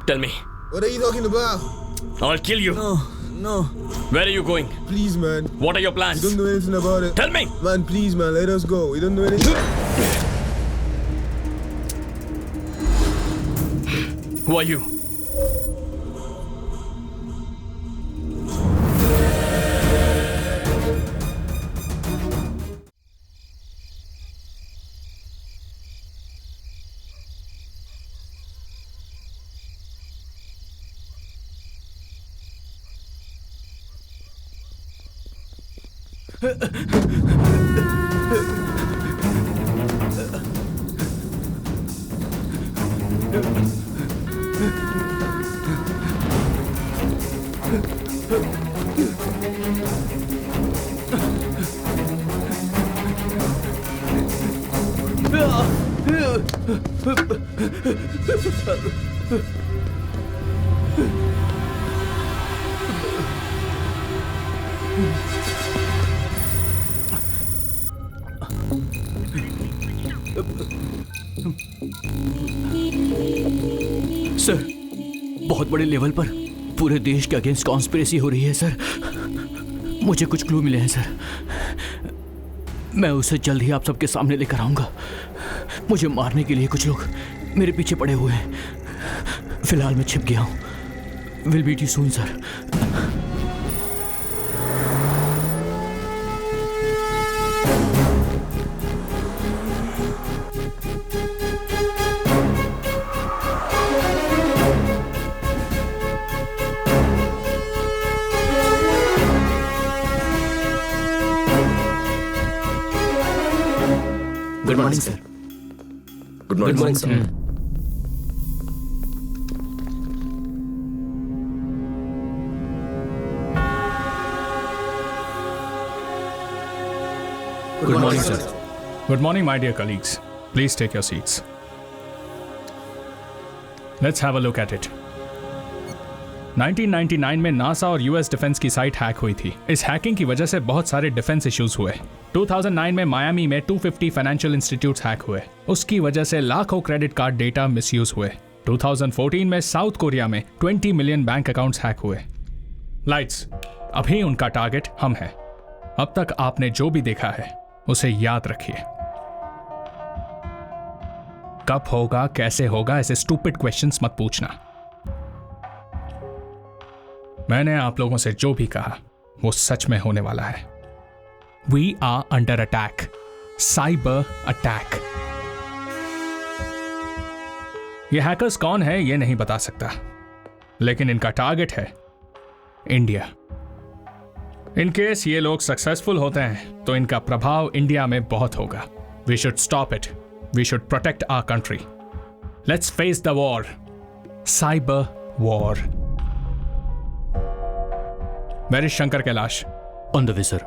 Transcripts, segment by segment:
Tell me. What are you talking about? I'll kill you. No. Where are you going? Please, man. What are your We plans? don't know anything about it. Tell me. Man, please, man, let us go. We don't know anything. Who are you? Sir, बहुत बड़े level पर पूरे देश के against conspiracy हो रही है sir. मुझे कुछ क्लू मिले हैं सर। मैं उसे जल्द ही आप सबके सामने लेकर आऊंगा। मुझे मारने के लिए कुछ लोग मेरे पीछे पड़े हुए हैं। फिलहाल मैं छिप गया हूं। Will meet you soon sir. Good morning, sir. Good morning, sir. Good morning, sir. Good morning, my dear colleagues. Please take your seats. Let's have a look at it. 1999 में नासा और यूएस डिफेंस की site hack हुई थी। इस hacking की वजह से बहुत सारे डिफेंस इश्यूज हुए। 2009 में मायामी में 250 फाइनेंशियल इंस्टीट्यूट्स हैक हुए। उसकी वजह से लाखों क्रेडिट कार्ड डेटा मिसयूज हुए। 2014 में साउथ कोरिया में 20 मिलियन बैंक अकाउंट्स हैक हुए। लाइट्स, अभी उनका टारगेट हम हैं। अब तक आपने जो भी देखा है उसे याद रखिए। कब होगा, कैसे होगा, ऐसे स्टूपिड क्वेश्चंस मत पूछना। मैंने आप लोगों से जो भी कहा वो सच में होने वाला है। We are under attack. Cyber attack. ये हैकर्स कौन है ये नहीं बता सकता, लेकिन इनका टारगेट है इंडिया। इन केस ये लोग सक्सेसफुल होते हैं तो इनका प्रभाव इंडिया में बहुत होगा। We should stop it. We should protect our country. Let's face the war. Cyber war. Where is Shankar Kailash? On the way, sir.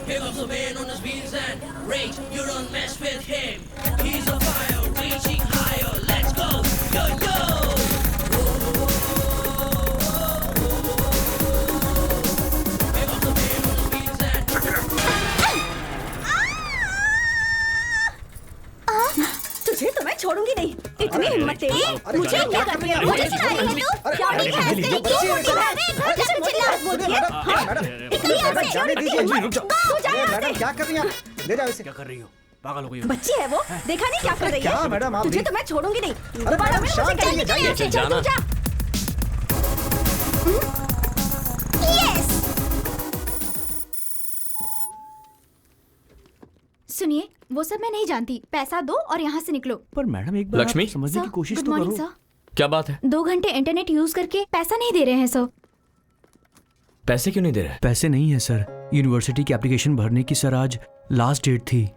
Pick up the man on his wheels and rage. You don't mess with him. He's on fire, reaching higher. Let's go, yo yo. Pick up the man on his wheels and. तुझे तो मैं छोड़ूंगी नहीं। इतनी हिम्मत तेरी। मुझे क्या कर रही है? मुझे चिल्ला रही है तू? क्या नहीं है? क्यों बोलती है? घर कैसे चिल्ला बोलती है? इतनी हिम्मत। तू जा यहाँ से। क्या कर रही हैं आप? ले जाओ इसे। क्या कर रही हो? पागल हो गई हो? बच्ची है वो, देखा नहीं क्या कर रही है? क्या मैडम आप? तुझे तो मैं छोड़ूंगी नहीं। दोबारा मैं उसे कहीं जाइए, चल तू जा। यस। सुनिए, वो सब मैं नहीं जानती। पैसा दो और यहाँ से निकलो। पर मैडम एक बार लक्ष्मी? समझने की कोशिश गुड तो मॉर्निंग करो। सर। क्या बात है? 2 घंटे इंटरनेट यूज करके पैसा नहीं दे रहे हैं सर। पैसे क्यों नहीं दे रहे? पैसे नहीं है सर। यूनिवर्सिटी की एप्लीकेशन भरने की सर आज लास्ट डेट थी।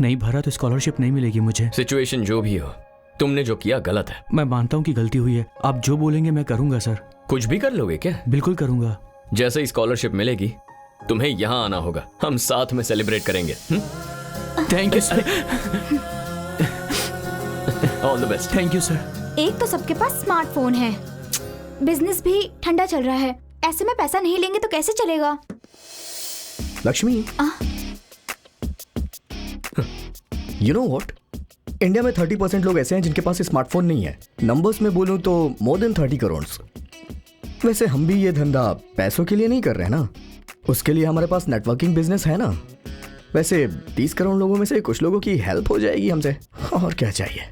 नहीं भरा तो स्कॉलरशिप नहीं मिलेगी मुझे। सिचुएशन जो भी हो, तुमने जो किया गलत है। मैं मानता हूँ कि गलती हुई है। आप जो बोलेंगे मैं करूँगा सर। कुछ भी कर लोगे क्या? बिल्कुल करूँगा। जैसे ही स्कॉलरशिप मिलेगी तुम्हें यहाँ आना होगा, हम साथ में सेलिब्रेट करेंगे। Thank you sir. All the best. Thank you sir. एक तो सबके पास स्मार्टफोन है, बिजनेस भी ठंडा चल रहा है, ऐसे में पैसा नहीं लेंगे तो कैसे चलेगा? Lakshmi, you know what, India में 30% लोग ऐसे हैं जिनके पास स्मार्टफोन नहीं है। नंबर्स में बोलूं तो मोर देन 30 करोड़। वैसे हम भी ये धंधा पैसों के लिए नहीं कर रहे ना, उसके लिए हमारे पास नेटवर्किंग बिजनेस है ना। वैसे 30 करोड़ लोगों में से कुछ लोगों की हेल्प हो जाएगी हमसे, और क्या चाहिए।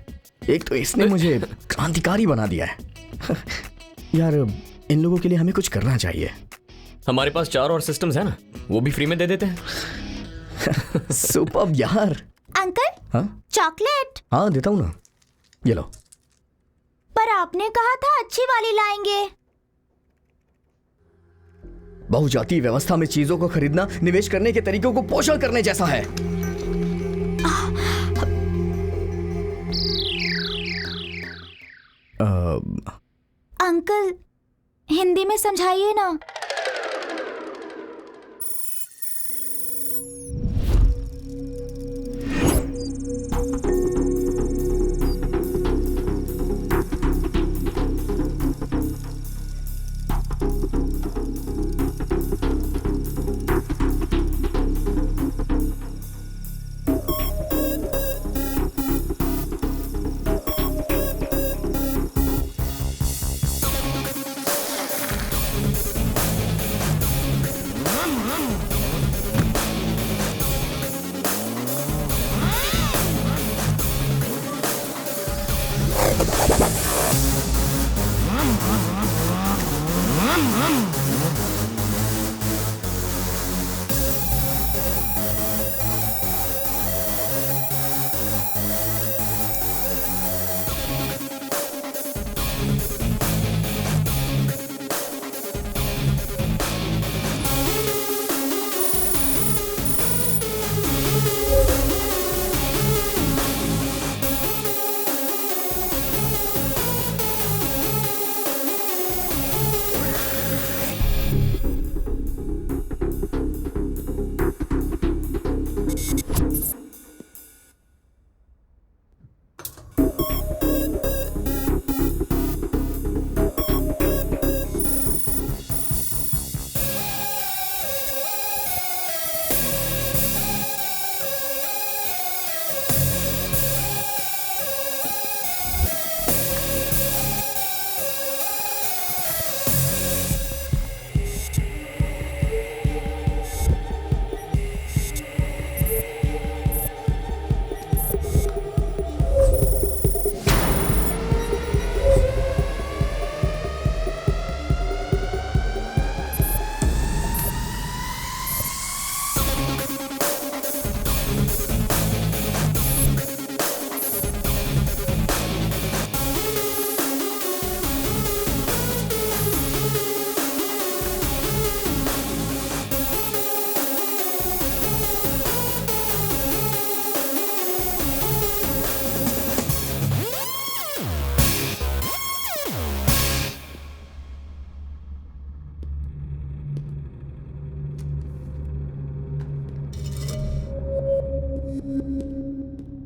एक तो इसने मुझे क्रांतिकारी बना दिया है। यार इन लोगों के लिए हमें कुछ करना चाहिए। हमारे पास 4 और सिस्टम्स है ना, वो भी फ्री में दे देते हैं। सुपर्ब यार। अंकल, हाँ चॉकलेट। हाँ देता हूँ ना, ये लो। पर आपने कहा था अच्छी वाली लाएंगे। बहुजातीय व्यवस्था में चीजों को खरीदना निवेश करने के तरीकों को पोषण करने जैसा है। अंकल, हिंदी में समझाइए ना।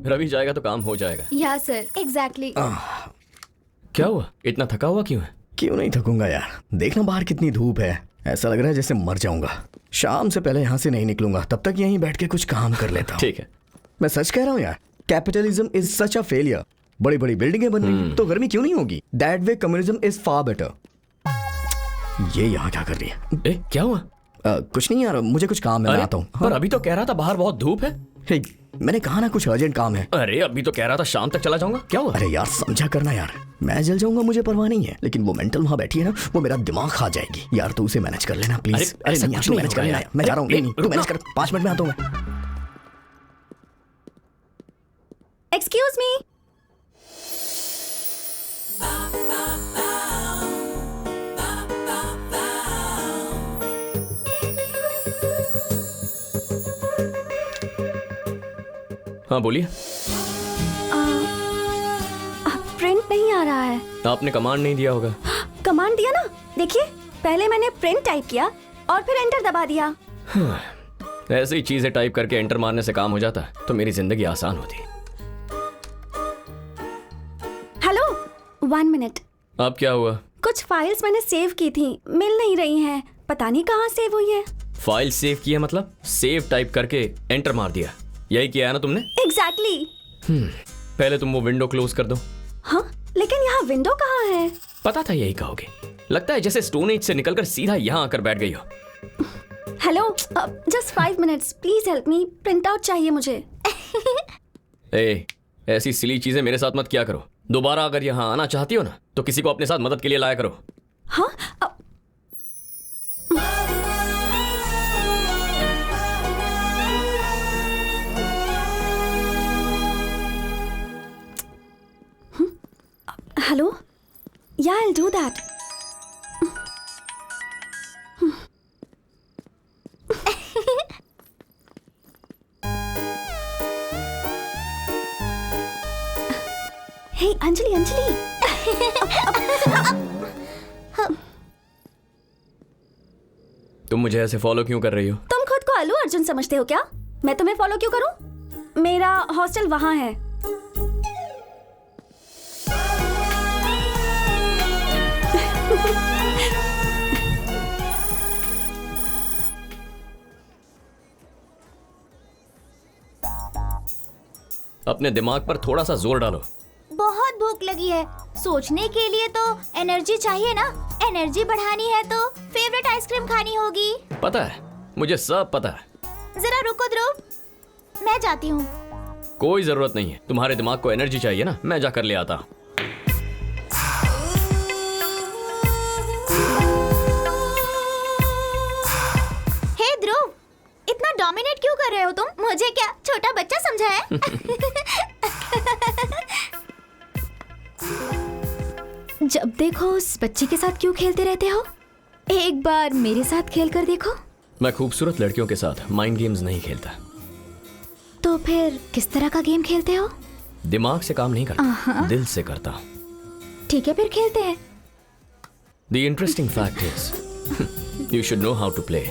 रवि जाएगा तो काम हो जाएगा। या सर, एग्जैक्टली। क्या हुआ, इतना थका हुआ क्यों है? क्यों नहीं थकूंगा यार, देखना बाहर कितनी धूप है, ऐसा लग रहा है जैसे मर जाऊंगा। शाम से पहले यहाँ से नहीं निकलूंगा, तब तक यहीं बैठ के कुछ काम कर लेता हूँ। ठीक है, मैं सच कह रहा हूँ यार, capitalism is such a failure. बड़ी बड़ी बिल्डिंगें बन रही तो गर्मी क्यों नहीं होगी? That way communism is far better. ये यहाँ क्या कर रही है? ए, क्या हुआ? कुछ नहीं यार, मुझे कुछ काम है, मैं आता हूँ। पर अभी तो कह रहा था बाहर बहुत धूप है। हे, मैंने कहा ना कुछ अर्जेंट काम है। अरे अभी तो कह रहा था शाम तक चला जाऊंगा, क्या हुआ? अरे यार समझा करना यार, मैं जल जाऊंगा मुझे परवाह नहीं है, लेकिन वो मेंटल वहां बैठी है ना, वो मेरा दिमाग खा जाएगी यार। तू उसे मैनेज कर लेना प्लीज। अरे नहीं यार, तू मैनेज कर लेना, मैं जा रहा हूँ। नहीं तू मैनेज कर, 5 मिनट में आता हूँ मैं। Excuse me. हाँ बोलिए। प्रिंट नहीं आ रहा है। आपने कमांड नहीं दिया होगा। कमांड दिया ना, देखिए पहले मैंने प्रिंट टाइप किया और फिर एंटर दबा दिया। ऐसी ही चीजें टाइप करके एंटर मारने से काम हो जाता तो मेरी जिंदगी आसान होती। Hello, 1 minute. अब क्या हुआ? कुछ फाइल्स मैंने सेव की थी, मिल नहीं रही हैं। पता नहीं कहाँ सेव हुई है। फाइल सेव की है मतलब? सेव टाइप करके एंटर मार दिया, यही किया है ना तुमने? एग्जैक्टली। पहले तुम वो विंडो क्लोज कर दो। हाँ, लेकिन यहाँ विंडो कहाँ है? पता था यही कहोगे। लगता है जैसे स्टोन एज से निकलकर सीधा यहाँ आकर बैठ गई हो। Hello, just 5 minutes, please help me. Print out चाहिए मुझे। ए, ऐसी सिली चीजें मेरे साथ मत किया करो। दोबारा अगर यहाँ आना चाहती हो ना तो किसी को अपने साथ मदद के लिए लाया करो। हाँ, हेलो, या I'll do that. Hey, Anjali, Anjali. तुम मुझे ऐसे फॉलो क्यों कर रही हो? तुम खुद को अल्लू अर्जुन समझते हो क्या? मैं तुम्हें फॉलो क्यों करूं? मेरा हॉस्टल वहां है। अपने दिमाग पर थोड़ा सा जोर डालो। बहुत भूख लगी है। सोचने के लिए तो एनर्जी चाहिए ना। एनर्जी बढ़ानी है तो फेवरेट आइसक्रीम खानी होगी। पता है, मुझे सब पता है। जरा रुको ध्रुव, मैं जाती हूँ। कोई जरूरत नहीं है, तुम्हारे दिमाग को एनर्जी चाहिए ना, मैं जाकर ले आता हूँ। हे ध्रुव, इतना डोमिनेट क्यों कर रहे हो तुम? मुझे क्या छोटा बच्चा समझा है? जब देखो उस बच्चे के साथ क्यों खेलते रहते हो? एक बार मेरे साथ खेल कर देखो। मैं खूबसूरत लड़कियों के साथ माइंड गेम्स नहीं खेलता। तो फिर किस तरह का गेम खेलते हो? दिमाग से काम नहीं करता, दिल से करता हूँ। ठीक है, फिर खेलते हैं। The interesting fact is, you should know how to play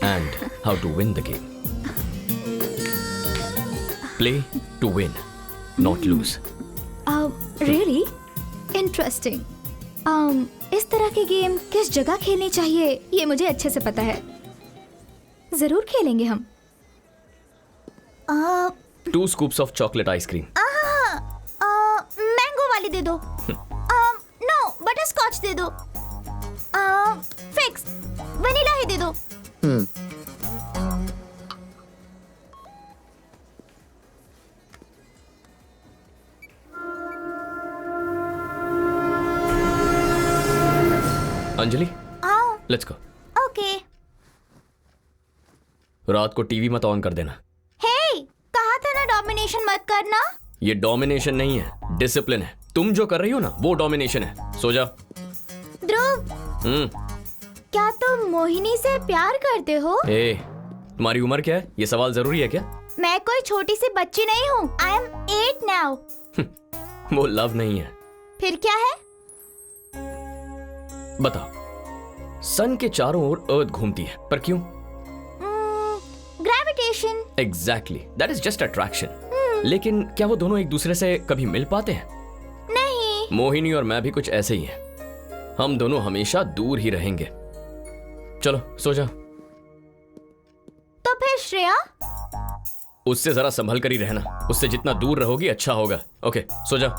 and how to win the game. Play to win, not lose. Really? Interesting. इस तरह के गेम किस जगह खेलनी चाहिए ये मुझे अच्छे से पता है। जरूर खेलेंगे हम। Two scoops of chocolate ice cream. Mango वाली दे दो। नो, बटर स्कॉच दे दो। फिक्स, वनीला ही दे दो। Anjali, let's go. ओके। रात को टीवी मत ऑन कर देना। हे, कहा था ना डोमिनेशन मत करना। ये डोमिनेशन नहीं है, डिसिप्लिन है। तुम जो कर रही हो ना वो डोमिनेशन है। सो जा। ध्रुव, क्या तुम मोहिनी से प्यार करते हो? ए, तुम्हारी उम्र क्या है? ये सवाल जरूरी है क्या? मैं कोई छोटी सी बच्ची नहीं हूँ। I am 8 now. वो लव नहीं है। फिर क्या है? बताओ। सन के चारों ओर अर्थ घूमती है, पर क्यों? Gravitation. Exactly, that is just attraction. लेकिन क्या वो दोनों एक दूसरे से कभी मिल पाते हैं? नहीं। मोहिनी और मैं भी कुछ ऐसे ही हैं। हम दोनों हमेशा दूर ही रहेंगे। चलो सो जा। तो फिर श्रेया? उससे जरा संभल कर ही रहना। उससे जितना दूर रहोगी अच्छा होगा। ओके, सो जा।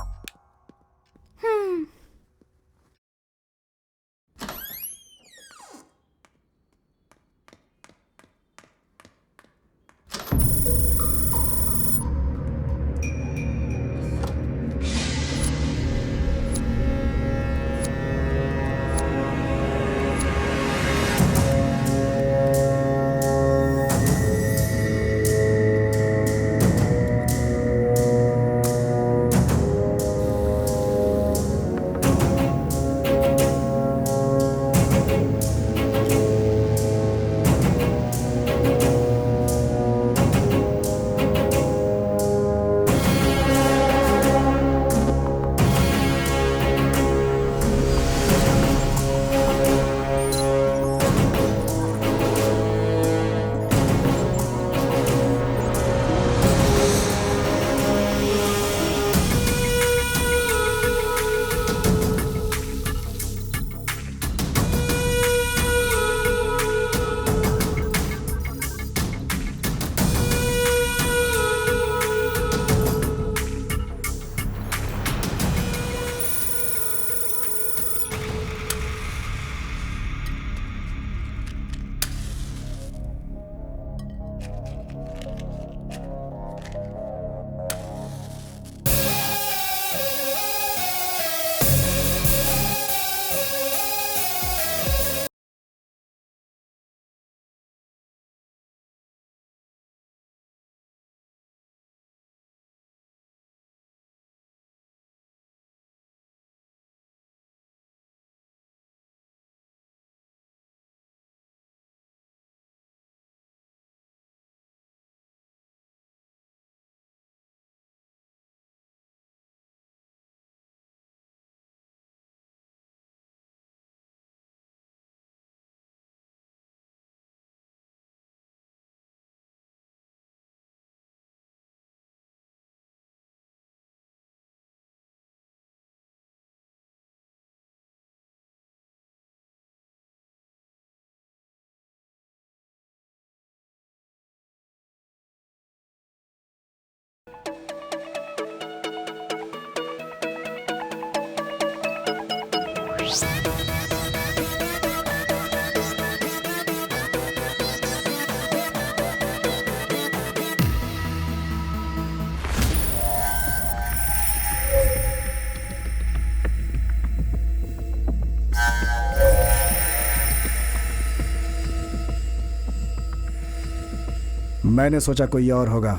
मैंने सोचा कोई और होगा,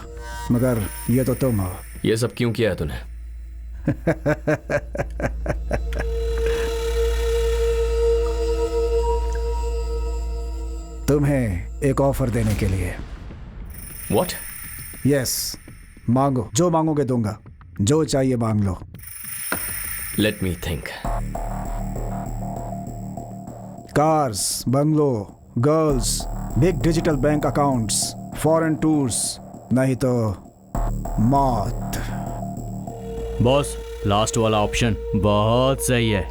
मगर ये तो तुम हो। ये सब क्यों किया है तूने? तुम्हें एक ऑफर देने के लिए। What? यस, मांगो, जो मांगोगे दूंगा, जो चाहिए मांग लो। Let me think. Cars, bungalow, girls, big digital bank accounts, foreign tours, नहीं तो मौत। बॉस, लास्ट वाला ऑप्शन बहुत सही है।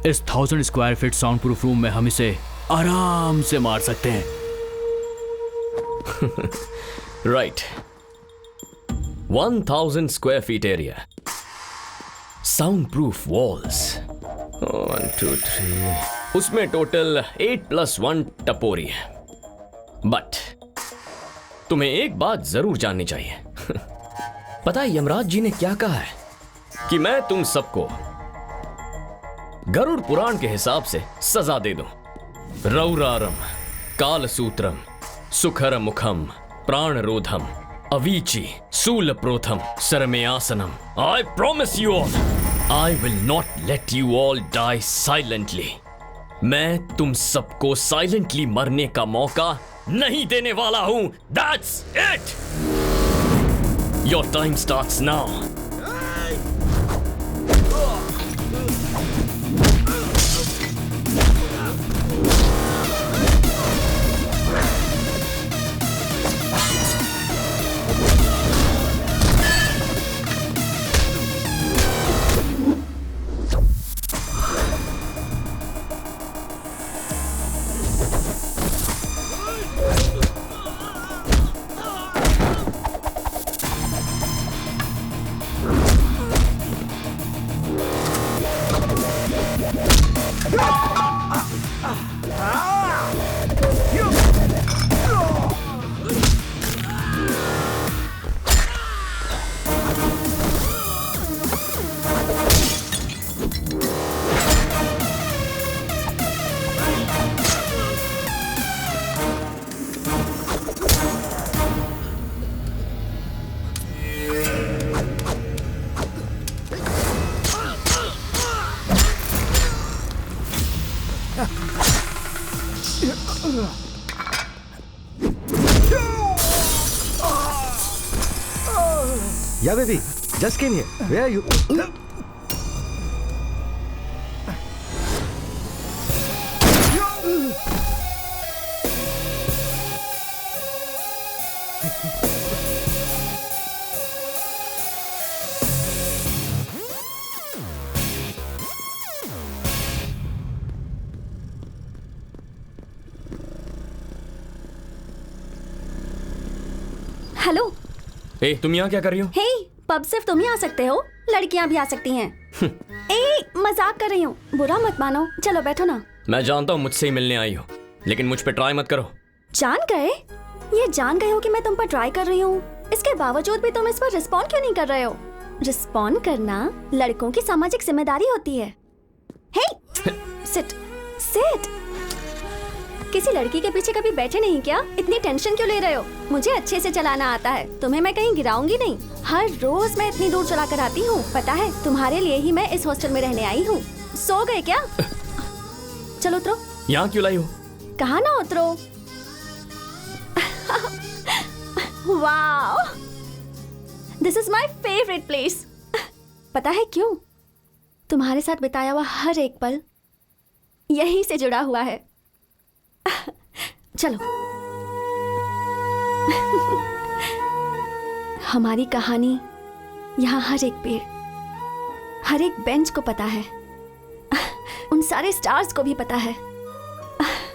इस 1000 square feet sound proof room में हम इसे आराम से मार सकते हैं। Right. 1000 square feet area. Soundproof walls. 1, 2, 3. उसमें टोटल 8+1 टपोरी है। बट तुम्हें एक बात जरूर जाननी चाहिए। पता है यमराज जी ने क्या कहा है? कि मैं तुम सबको गरुड़ पुराण के हिसाब से सजा दे दूं। रौरारम, कालसूत्रम, सुखर मुखम, प्राणरोधम, Avicii, सूलप्रोथम, सरमेयासनम। I promise you all, I will not let you all die silently. मैं तुम सबको साइलेंटली मरने का मौका नहीं देने वाला हूं। That's it. Your time starts now. Yeah, baby. Just came here. Where are you? Hello. ए, तुम यहाँ क्या कर रही हो? हे, पब सिर्फ तुम ही आ सकते हो, लड़कियां भी आ सकती हैं। ए, मजाक कर रही हूँ, बुरा मत मानो। चलो बैठो ना। मैं जानता हूँ मुझसे ही मिलने आई हो, लेकिन मुझ पे ट्राई मत करो। जान गए? ये जान गए हो कि मैं तुम पर ट्राई कर रही हूँ, इसके बावजूद भी तुम इस पर रिस्पॉन्ड क्यों नहीं कर रहे हो? रिस्पॉन्ड करना लड़कों की सामाजिक जिम्मेदारी होती है। हे, सिट सिट। किसी लड़की के पीछे कभी बैठे नहीं क्या? इतनी टेंशन क्यों ले रहे हो? मुझे अच्छे से चलाना आता है, तुम्हें मैं कहीं गिराऊंगी नहीं। हर रोज मैं इतनी दूर चला कर आती हूँ, पता है? तुम्हारे लिए ही मैं इस हॉस्टल में रहने आई हूँ। सो गए क्या? चलो उतरो। यहाँ क्यों लाई हो? कहा ना उतरो। Wow, this is my favourite place. पता है क्यों? तुम्हारे साथ बिताया हुआ हर एक पल यहीं से जुड़ा हुआ है। चलो। हमारी कहानी यहाँ हर एक पेड़, हर एक बेंच को पता है, उन सारे स्टार्स को भी पता है।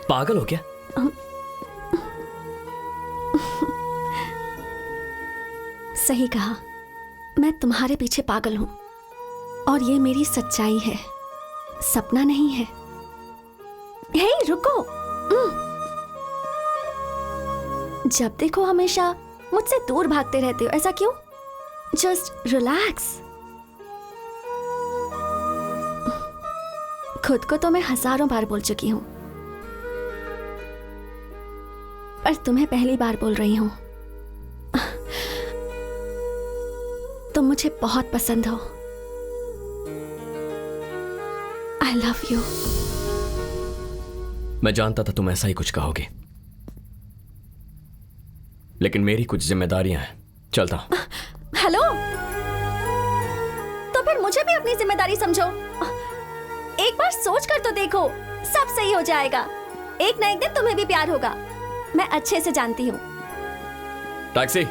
पागल हो क्या? सही कहा, मैं तुम्हारे पीछे पागल हूं और ये मेरी सच्चाई है। सपना नहीं है। हे रुको, जब देखो हमेशा मुझसे दूर भागते रहते हो, ऐसा क्यों? Just relax. खुद को तो मैं हजारों बार बोल चुकी हूं, पर तुम्हें पहली बार बोल रही हूं। तुम मुझे बहुत पसंद हो। I love you. मैं जानता था तुम ऐसा ही कुछ कहोगे, लेकिन मेरी कुछ जिम्मेदारियां हैं। चलता हूं। हेलो, तो फिर मुझे भी अपनी जिम्मेदारी समझो। एक बार सोच कर तो देखो, सब सही हो जाएगा। एक ना एक दिन तुम्हें भी प्यार होगा, मैं अच्छे से जानती हूँ। टैक्सी।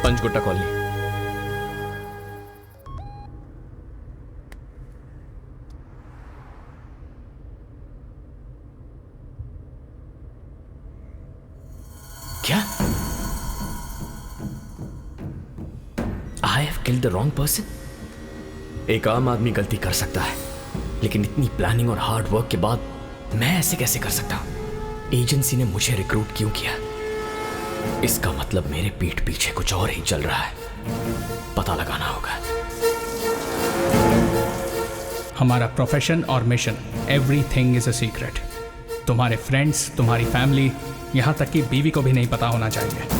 पंचगुट्टा कॉलोनी। क्या? I have killed the wrong person? एक आम आदमी गलती कर सकता है, लेकिन इतनी प्लानिंग और हार्ड वर्क के बाद मैं ऐसे कैसे कर सकता हूं? एजेंसी ने मुझे रिक्रूट क्यों किया? इसका मतलब मेरे पीठ पीछे कुछ और ही चल रहा है। पता लगाना होगा। हमारा प्रोफेशन और mission, everything is a secret. तुम्हारे फ्रेंड्स, तुम्हारी फैमिली, यहां तक कि बीवी को भी नहीं पता होना चाहिए।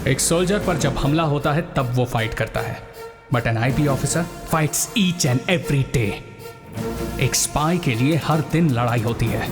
एक सोल्जर पर जब हमला होता है तब वो फाइट करता है, but N IP officer fights each and every day. एक स्पाई के लिए हर दिन लड़ाई होती है।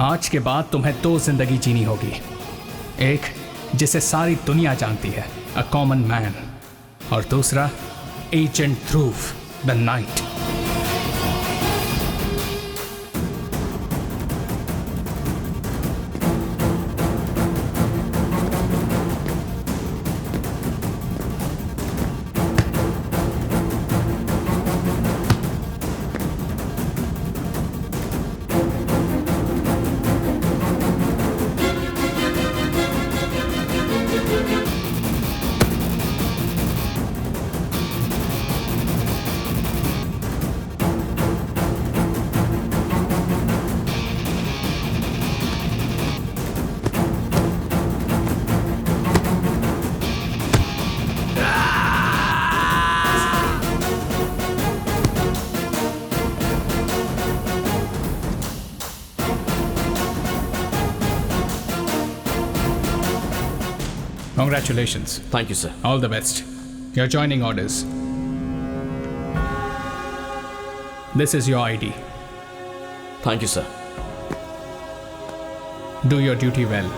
आज के बाद तुम्हें दो जिंदगी जीनी होगी। एक जिसे सारी दुनिया जानती है, अ कॉमन मैन, और दूसरा agent Dhruv, the night. Congratulations. Thank you, sir. All the best. Your joining orders. This is your ID. Thank you, sir. Do your duty well.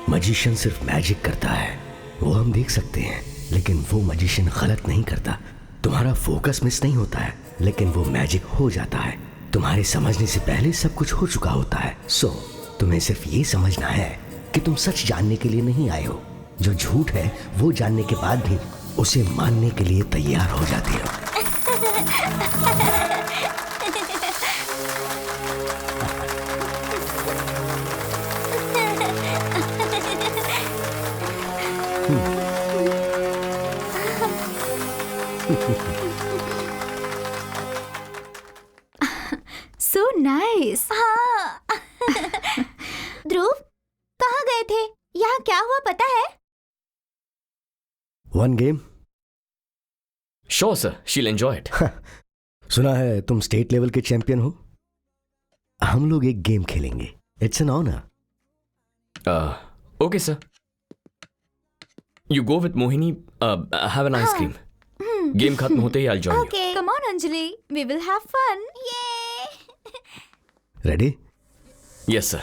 Magician सिर्फ मैजिक करता है, वो हम देख सकते हैं, लेकिन वो मजिशियन गलत नहीं करता। तुम्हारा फोकस मिस नहीं होता है, लेकिन वो मैजिक हो जाता है। तुम्हारे समझने से पहले सब कुछ हो चुका होता है। सो तुम्हें सिर्फ ये समझना है कि तुम सच जानने के लिए नहीं आए हो। जो झूठ है वो जानने के बाद भी उसे मानने के लिए तैयार हो जाते हो। नाइस। हाँ। ध्रुव कहाँ गए थे? यहाँ क्या हुआ पता है? One game. श्योर सर, शील एंजॉय इट। सुना है तुम स्टेट लेवल के चैंपियन हो। हम लोग एक गेम खेलेंगे। It's an honour. Okay sir, you go with Mohini, have an ice cream. Game खत्म होते ही I join you. Okay. Come on Anjali, we will have fun. Yay! Ready? Yes sir.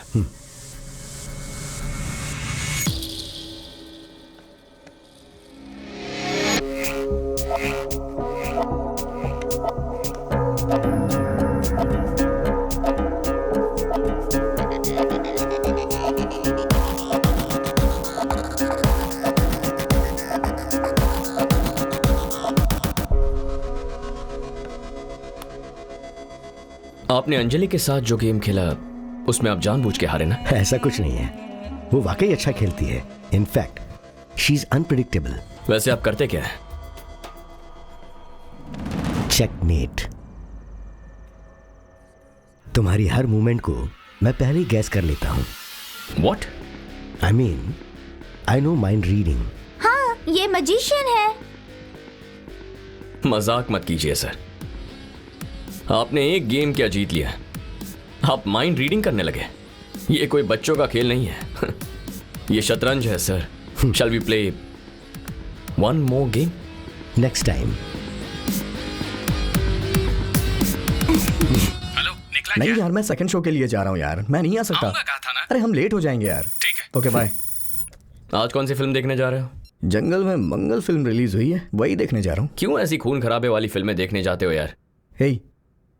आपने अंजलि के साथ जो गेम खेला उसमें आप जानबूझ के हारे ना? ऐसा कुछ नहीं है, वो वाकई अच्छा खेलती है। In fact she is unpredictable. वैसे आप करते क्या है? चेकमेट। तुम्हारी हर मूवमेंट को मैं पहले ही गैस कर लेता हूं। What? I mean I know mind reading. हाँ, ये मजिशियन है। मजाक मत कीजिए सर, आपने एक गेम क्या जीत लिया, आप माइंड रीडिंग करने लगे। ये कोई बच्चों का खेल नहीं है। ये शतरंज है sir. Shall we play one more game next time? Hello, निकला नहीं क्या? यार, मैं सेकंड शो के लिए जा रहा हूँ यार, मैं नहीं आ सकता। आऊंगा कहा था ना। अरे हम लेट हो जाएंगे यार। ठीक है। Okay bye. आज कौन सी फिल्म देखने जा रहे हो? जंगल में मंगल फिल्म रिलीज हुई है, वही देखने जा रहा हूँ। क्यों ऐसी खून खराबे वाली फिल्में देखने जाते हो यार? हे,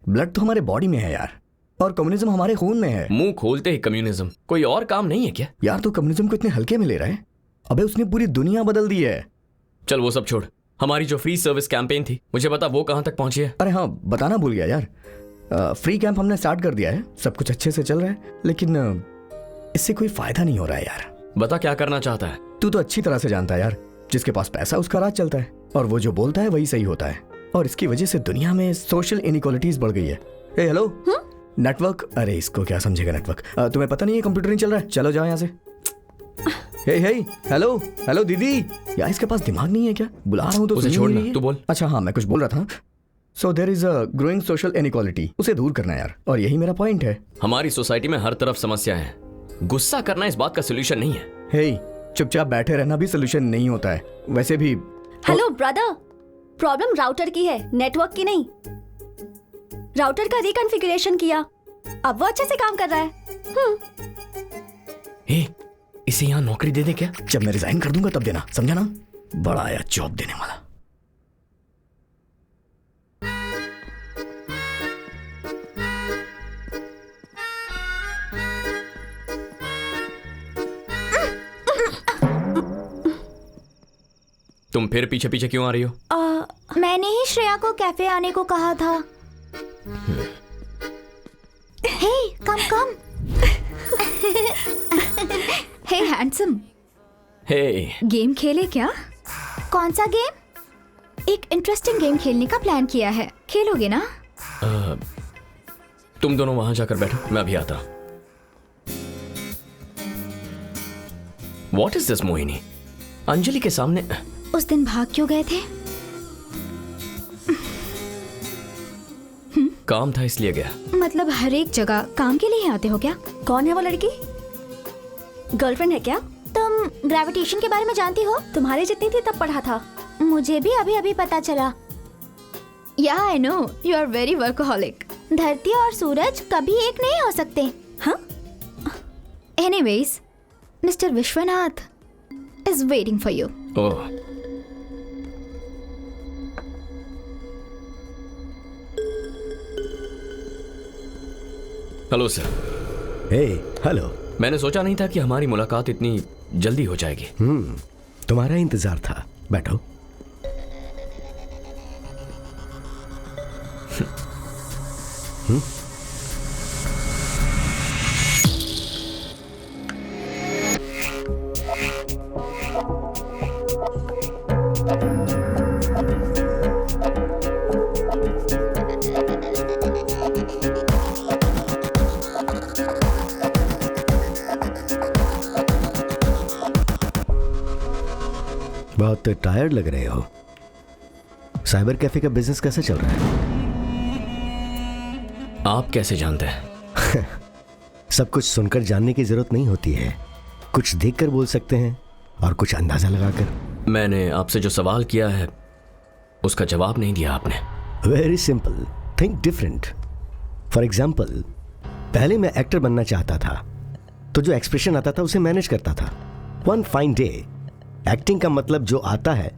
ब्लड तो हमारे बॉडी में है यार, और कम्युनिज्म हमारे खून में है। मुंह खोलते ही कम्युनिज्म, कोई और काम नहीं है क्या? यार तो कम्युनिज्म को इतने हल्के में ले रहा है? अबे उसने पूरी दुनिया बदल दी है। चल वो सब छोड़, हमारी जो फ्री सर्विस कैंपेन थी मुझे बता वो कहां तक पहुंची है? अरे हाँ, बताना भूल गया यार। फ्री कैंप हमने स्टार्ट कर दिया है, सब कुछ अच्छे से चल रहा है, लेकिन इससे कोई फायदा नहीं हो रहा है यार। बता क्या करना चाहता है? तू तो अच्छी तरह से जानता है यार, जिसके पास पैसा उसका राज चलता है, और वो जो बोलता है वही सही होता है, और इसकी वजह से दुनिया में सोशल इनइक्वालिटीज बढ़ गई है। ए हेलो, नेटवर्क, अरे इसको क्या समझेगा नेटवर्क? तुम्हें पता नहीं है कंप्यूटर नहीं चल रहा है? चलो जाओ यहाँ से। हे हे, हेलो हेलो दीदी, यार इसके पास दिमाग नहीं है क्या? बुला रहा हूँ तो उसे सुन ही छोड़ना, नहीं रही है। तू बोल। अच्छा हाँ, मैं कुछ बोल रहा था। So there is a growing social inequality, उसे दूर करना यार, और यही मेरा पॉइंट है। हमारी सोसाइटी में हर तरफ समस्या है, गुस्सा करना इस बात का सोल्यूशन नहीं है। हे, चुपचाप बैठे रहना भी सोल्यूशन नहीं होता है। वैसे भी हेलो ब्रदर, प्रॉब्लम राउटर की है, नेटवर्क की नहीं। राउटर का रिकॉन्फ़िगरेशन किया, अब वो अच्छे से काम कर रहा है। ए, इसे यहाँ नौकरी दे दे क्या? जब मैं रिजाइन कर दूंगा तब देना, समझा ना? बड़ा आया जॉब देने वाला। तुम फिर पीछे पीछे क्यों आ रही हो? मैंने ही श्रेया को कैफे आने को कहा था। हे कम कम। हे हैंडसम, हे, गेम खेले क्या? कौन सा गेम? एक इंटरेस्टिंग गेम खेलने का प्लान किया है, खेलोगे ना? तुम दोनों वहां जाकर बैठो, मैं अभी आता हूं। What is this Mohini? Anjali के सामने उस दिन भाग क्यों गए थे? काम था इसलिए गया। मतलब हर एक जगह काम के लिए ही आते हो क्या? कौन है वो लड़की? गर्लफ्रेंड है क्या? तुम ग्रेविटेशन के बारे में जानती हो? तुम्हारे जितनी थी तब पढ़ा था। मुझे भी अभी अभी पता चला। Yeah I know, you are very workaholic. धरती और सूरज कभी एक नहीं हो सकते। हाँ? Anyways, mister Vishwanath is waiting for you. Oh, hello sir. Hey hello. मैंने सोचा नहीं था कि हमारी मुलाकात इतनी जल्दी हो जाएगी। तुम्हारा इंतजार था, बैठो। बहुत टायर्ड लग रहे हो। साइबर कैफे का बिजनेस कैसे चल रहा है? आप कैसे जानते हैं? सब कुछ सुनकर जानने की जरूरत नहीं होती है, कुछ देखकर बोल सकते हैं और कुछ अंदाजा लगाकर। मैंने आपसे जो सवाल किया है उसका जवाब नहीं दिया आपने। Very simple, think different. For example, पहले मैं एक्टर बनना चाहता था, तो जो एक्सप्रेशन आता था उसे मैनेज करता था। वन फाइन डे एक्टिंग का मतलब जो आता है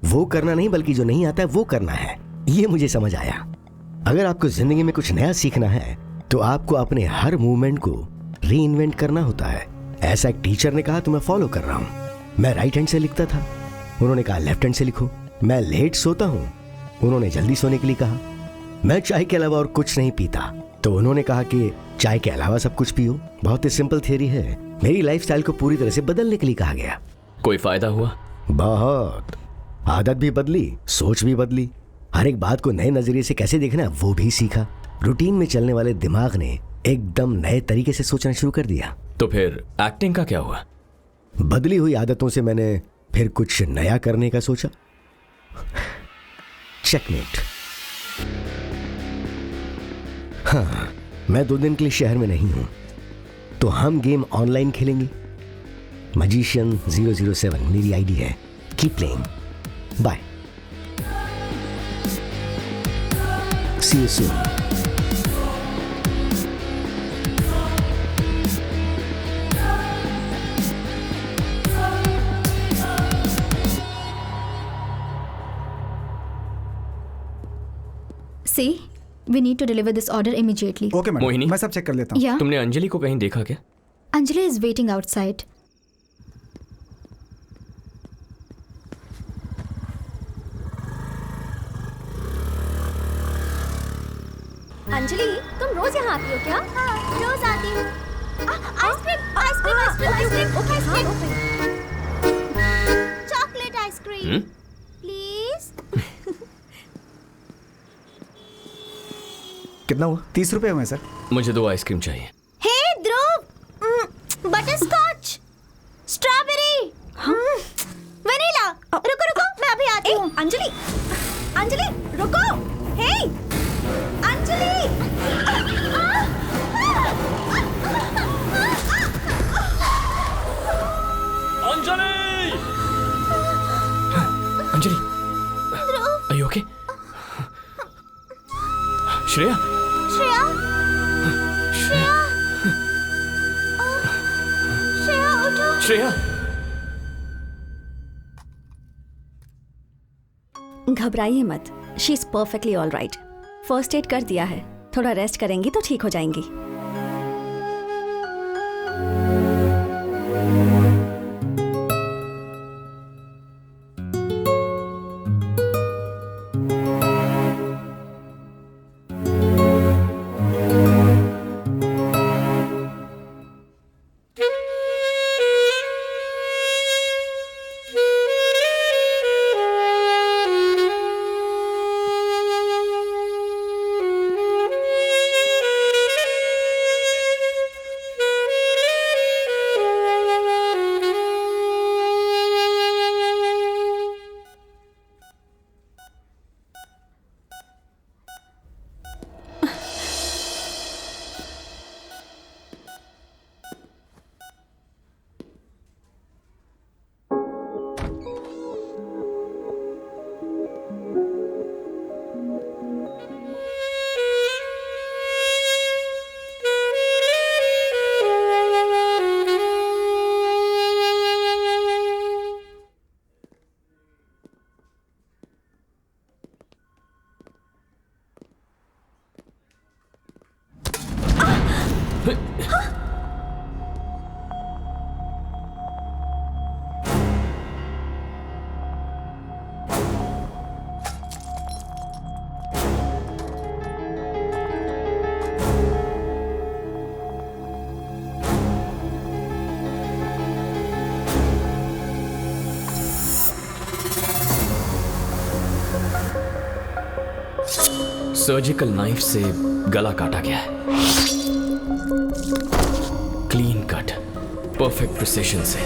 वो करना नहीं, बल्कि जो नहीं आता है वो करना है। ये मुझे समझ आया। अगर आपको जिंदगी में कुछ नया सीखना है तो आपको अपने हर मूवमेंट को री इन्वेंट करना होता है। ऐसा एक टीचर ने कहा तो मैं फॉलो कर रहा हूं। मैं राइट हैंड से लिखता था, उन्होंने कहा लेफ्ट हैंड से लिखो। मैं लेट सोता हूं, उन्होंने जल्दी सोने के लिए कहा। मैं चाय के अलावा और कुछ नहीं पीता, तो उन्होंने कहा कि चाय के अलावा सब कुछ पियो। बहुत ही सिंपल थियरी है। मेरी लाइफस्टाइल को पूरी तरह से बदलने के लिए कहा गया। कोई फायदा हुआ? बहुत। आदत भी बदली, सोच भी बदली। हर एक बात को नए नजरिए से कैसे देखना है वो भी सीखा। रूटीन में चलने वाले दिमाग ने एकदम नए तरीके से सोचना शुरू कर दिया। तो फिर एक्टिंग का क्या हुआ? बदली हुई आदतों से मैंने फिर कुछ नया करने का सोचा। चेकमेट। हाँ, मैं 2 दिन के लिए शहर में नहीं हूं, तो हम गेम ऑनलाइन खेलेंगे। मजिशियन 007 मेरी आईडी है। Keep playing. Bye. See you soon. See, we need to deliver this order immediately. Okay madam, Mohini? मैं सब चेक कर लेता हूँ। Yeah. तुमने अंजलि को कहीं देखा क्या? Anjali is waiting outside. Anjali, तुम रोज यहाँ आती हो क्या? हाँ, रोज आती हूँ। Ice cream, ice cream, ice cream, ice cream, ice cream. Chocolate ice cream, please. कितना हुआ? 30 रुपए हुए सर। मुझे 2 आइसक्रीम चाहिए। हे ध्रुव, बटर स्कॉच, स्ट्रॉबेरी, वनीला। रुको रुको, मैं अभी आती हूँ। अंजलि, अंजलि, रुको। हे, Anjali. Anjali! Anjali, are you okay? Shreya? Shreya, Shreya, Shreya उठो। श्रेया! घबराइए मत, she is perfectly all right. First aid कर दिया है, थोड़ा रेस्ट करेंगी तो ठीक हो जाएंगी। सर्जिकल नाइफ से गला काटा गया है। क्लीन कट, परफेक्ट प्रिसिशन से।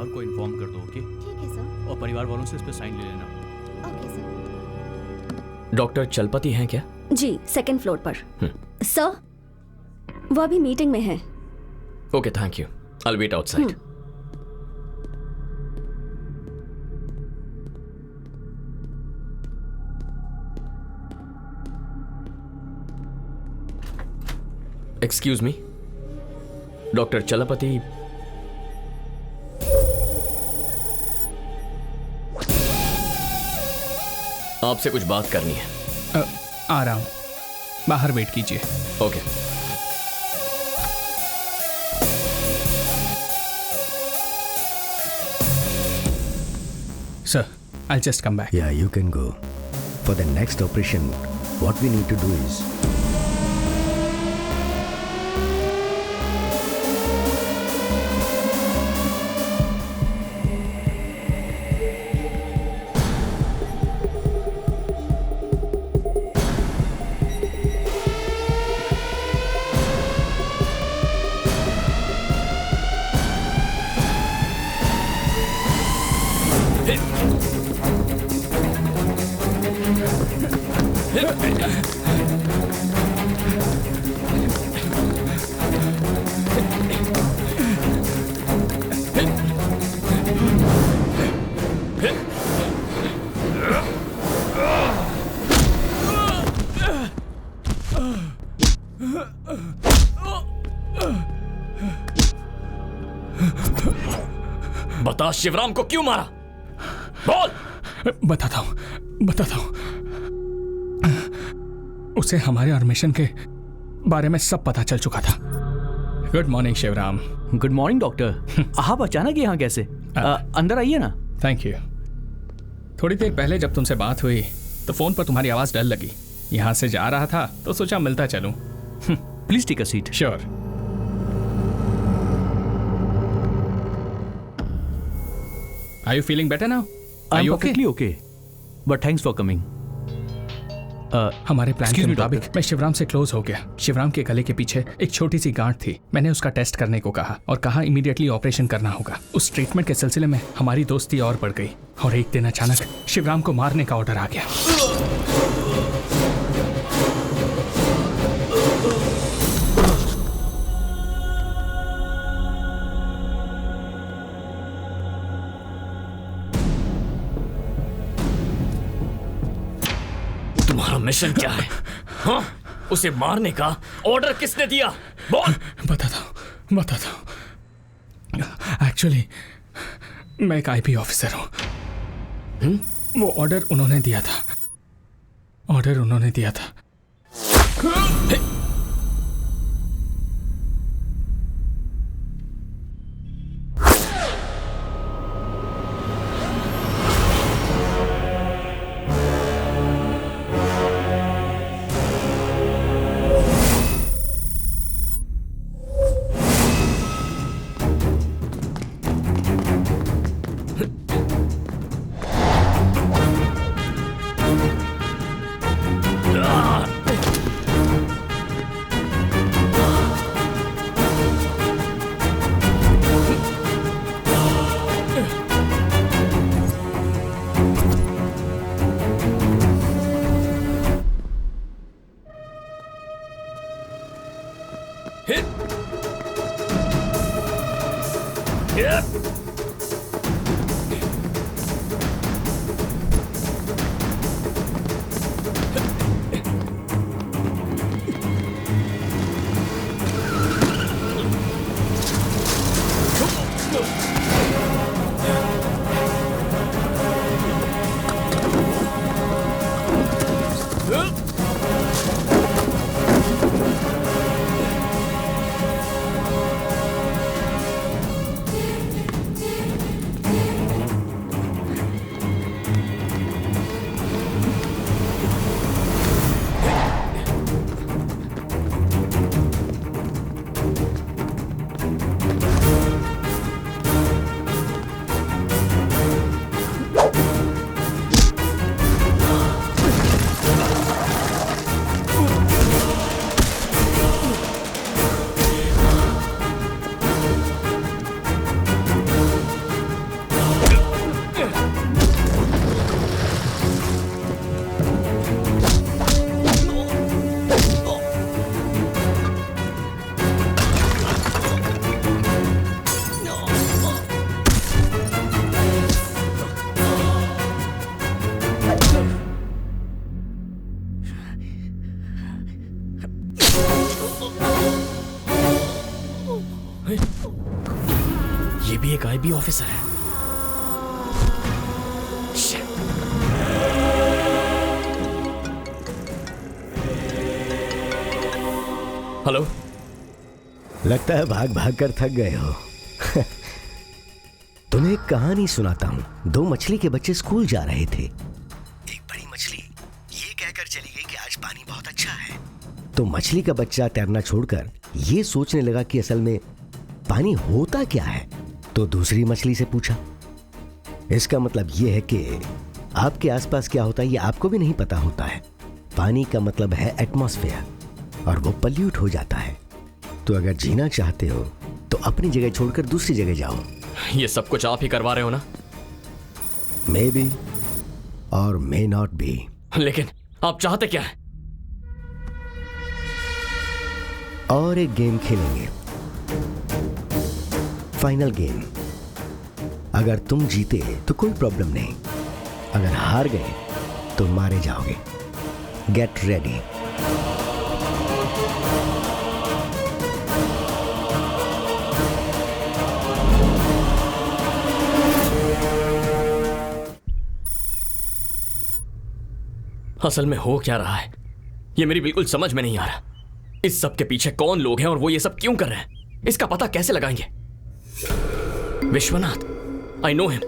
परिवार को इन्फॉर्म कर दो, ओके? ठीक है सर। और परिवार वालों से इस पे साइन ले लेना। Okay sir. डॉक्टर चलपति हैं क्या? जी, सेकंड फ्लोर पर। सर, वो अभी मीटिंग में है। Okay, thank you. I will wait outside. Excuse me, doctor Chalapati. आपसे कुछ बात करनी है। आ रहा हूं, बाहर वेट कीजिए। Okay. Sir, I'll just come back. Yeah, you can go. For the next operation, what we need to do is बता, शिवराम को क्यों मारा? बोल। बताता हूं। उसे हमारे और मिशन के बारे में सब पता चल चुका था। Good morning Shivaram. Good morning doctor. आप अचानक यहाँ कैसे? अंदर आइए ना। Thank you. थोड़ी देर पहले जब तुमसे बात हुई तो फोन पर तुम्हारी आवाज डर लगी। यहाँ से जा रहा था तो सोचा मिलता चलूं। Please take a seat. Sure. Are you feeling better now? I'm perfectly okay. But thanks for coming. हमारे प्लान के मुताबिक मैं शिवराम से क्लोज हो गया। शिवराम के गले के पीछे एक छोटी सी गांठ थी। मैंने उसका टेस्ट करने को कहा और कहा इमीडिएटली ऑपरेशन करना होगा। उस ट्रीटमेंट के सिलसिले में हमारी दोस्ती और बढ़ गई और एक दिन अचानक शिवराम को मारने का ऑर्डर आ गया। तुम्हारा मिशन क्या है? हाँ? उसे मारने का ऑर्डर किसने दिया? बोल। बताता हूँ। एक्चुअली मैं एक आईपी ऑफिसर हूँ। वो ऑर्डर उन्होंने दिया था। भी एक आईबी ऑफिसर है। हेलो। लगता है भाग भाग कर थक गए हो। तुम्हें एक कहानी सुनाता हूँ। दो मछली के बच्चे स्कूल जा रहे थे। एक बड़ी मछली ये कहकर चली गई कि आज पानी बहुत अच्छा है। तो मछली का बच्चा तैरना छोड़कर ये सोचने लगा कि असल में पानी होता क्या है। तो दूसरी मछली से पूछा। इसका मतलब ये है कि आपके आसपास क्या होता है ये आपको भी नहीं पता होता है। पानी का मतलब है एटमॉस्फेयर और वो पल्यूट हो जाता है। तो अगर जीना चाहते हो तो अपनी जगह छोड़कर दूसरी जगह जाओ। ये सब कुछ आप ही करवा रहे हो ना? मे बी और मे नॉट बी। लेकिन आप चाहते क्या है? और एक गेम खेलेंगे, फाइनल गेम। अगर तुम जीते तो कोई प्रॉब्लम नहीं, अगर हार गए तो मारे जाओगे। Get ready. असल में हो क्या रहा है ये मेरी बिल्कुल समझ में नहीं आ रहा। इस सब के पीछे कौन लोग हैं और वो ये सब क्यों कर रहे हैं, इसका पता कैसे लगाएंगे? विश्वनाथ, आई नो हिम,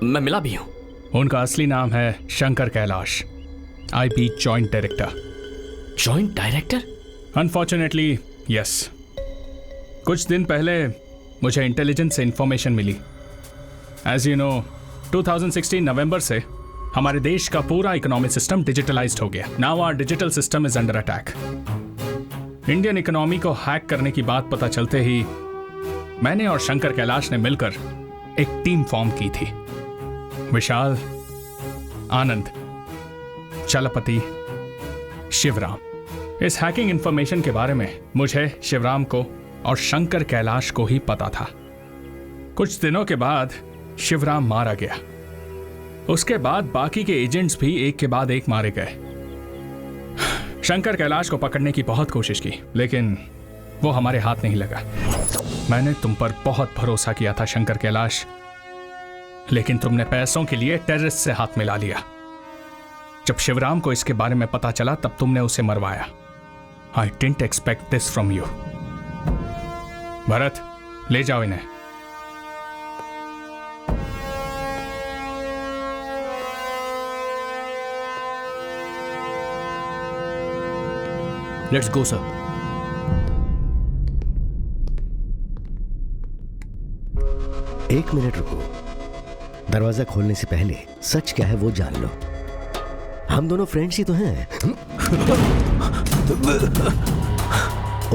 मैं मिला भी हूं। उनका असली नाम है Shankar Kailash, IP joint director. Joint director? Unfortunately yes. कुछ दिन पहले मुझे इंटेलिजेंस से इंफॉर्मेशन मिली। एज यू नो 2016 नवंबर से हमारे देश का पूरा इकोनॉमिक सिस्टम डिजिटलाइज्ड हो गया। Now our digital system is under attack. Indian economy को हैक करने की बात पता चलते ही मैंने और शंकर कैलाश ने मिलकर एक टीम फॉर्म की थी। विशाल, आनंद, चलपति, शिवराम। इस हैकिंग इंफॉर्मेशन के बारे में मुझे, शिवराम को और शंकर कैलाश को ही पता था। कुछ दिनों के बाद शिवराम मारा गया। उसके बाद बाकी के एजेंट्स भी एक के बाद एक मारे गए। शंकर कैलाश को पकड़ने की बहुत कोशिश की लेकिन वो हमारे हाथ नहीं लगा। मैंने तुम पर बहुत भरोसा किया था शंकर कैलाश, लेकिन तुमने पैसों के लिए टेररिस्ट से हाथ मिला लिया। जब शिवराम को इसके बारे में पता चला तब तुमने उसे मरवाया। I didn't expect this from you. Bharat, ले जाओ इन्हें। Let's go sir. एक मिनट रुको। दरवाजा खोलने से पहले सच क्या है वो जान लो। हम दोनों फ्रेंड्स ही तो हैं।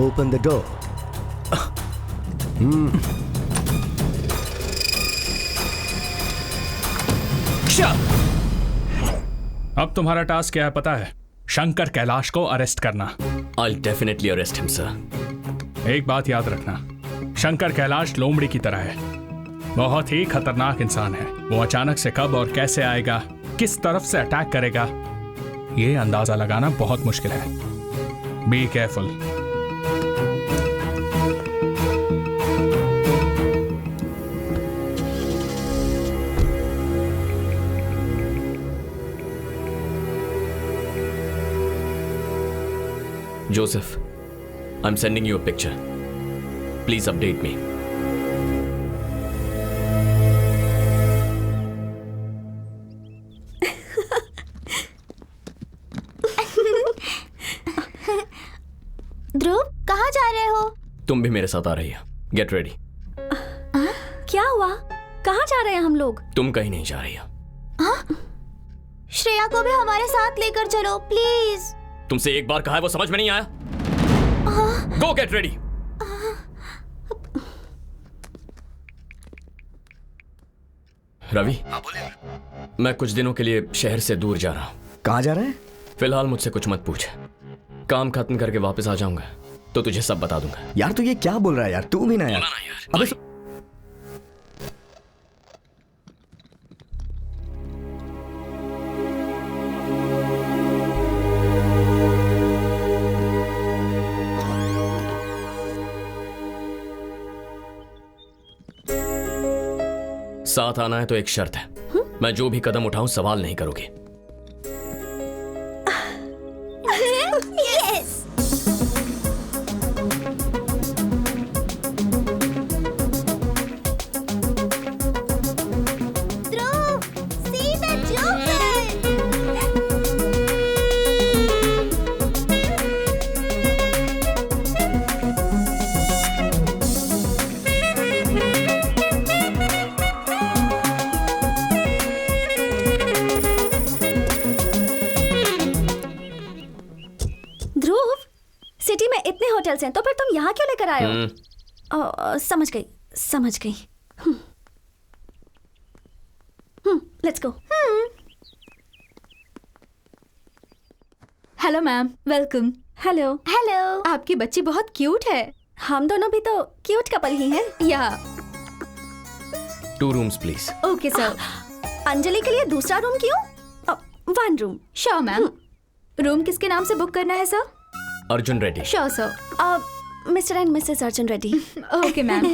Open the door. अब तुम्हारा टास्क क्या है पता है? शंकर कैलाश को अरेस्ट करना। I'll definitely arrest him, sir. एक बात याद रखना, शंकर कैलाश लोमड़ी की तरह है। बहुत ही खतरनाक इंसान है। वो अचानक से कब और कैसे आएगा, किस तरफ से अटैक करेगा, ये अंदाजा लगाना बहुत मुश्किल है। Be careful. Joseph, I'm sending you a picture. Please update me. ध्रुव, कहाँ जा रहे हो? तुम भी मेरे साथ आ रही हो। Get ready. क्या हुआ? कहाँ जा रहे हैं हम लोग? तुम कहीं नहीं जा रही हो। श्रेया को भी हमारे साथ लेकर चलो प्लीज। तुमसे एक बार कहा है वो समझ में नहीं आया? Go get ready. रवि, मैं कुछ दिनों के लिए शहर से दूर जा रहा हूँ। कहाँ जा रहे हैं? फिलहाल मुझसे कुछ मत पूछ। काम खत्म करके वापस आ जाऊंगा तो तुझे सब बता दूंगा। यार तू ये क्या बोल रहा है यार? तू भी ना यार। अबे साथ आना है तो एक शर्त है। मैं जो भी कदम उठाऊं सवाल नहीं करोगे। Yes. Dhruv, see the Joker. Dhruv, city में इतने होटल्स हैं तो फिर तुम यहाँ क्यों लेकर आए हो? समझ गई, समझ गई। Let's go. Hello ma'am, welcome. Hello. Hello. आपकी बच्ची बहुत क्यूट है। हम दोनों भी तो क्यूट कपल ही हैं। या 2 rooms please. Okay sir. Anjali के लिए दूसरा रूम क्यों? 1 रूम। Sure ma'am. रूम किसके नाम से बुक करना है sir? Arjun Reddy. Sure sir. Mister and missus Arjun Reddy. Okay ma'am.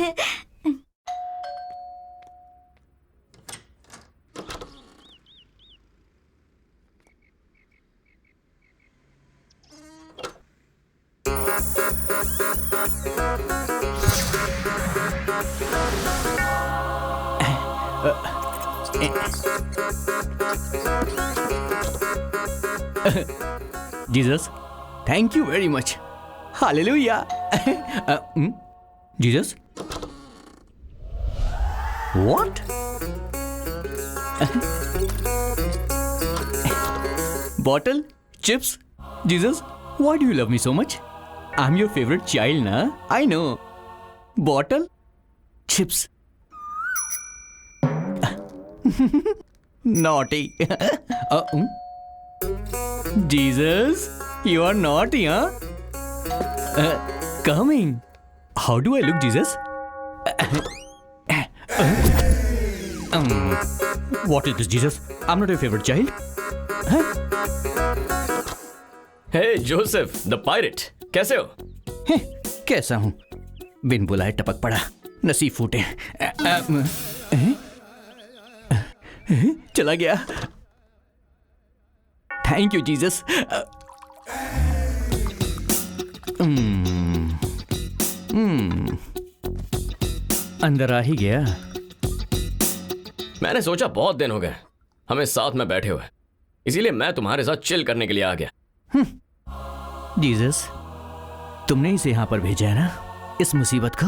Jesus, thank you very much. Hallelujah. Jesus, what? Bottle, chips. Jesus, why do you love me so much? I am your favourite child ना? I know. Bottle, chips. Naughty. Jesus, you are naughty, huh? Coming. How do I look, Jesus? What is this, Jesus? I'm not your favorite child. Huh? Hey, Joseph, the pirate. कैसे हो? कैसा हूँ? बिन बुलाए टपक पड़ा, नसीब फूटे। चला गया। Thank you Jesus. अंदर आ ही गया। मैंने सोचा बहुत दिन हो गए हमें साथ में बैठे हुए, इसीलिए मैं तुम्हारे साथ चिल करने के लिए आ गया। जीसस, तुमने इसे यहां पर भेजा है ना, इस मुसीबत को।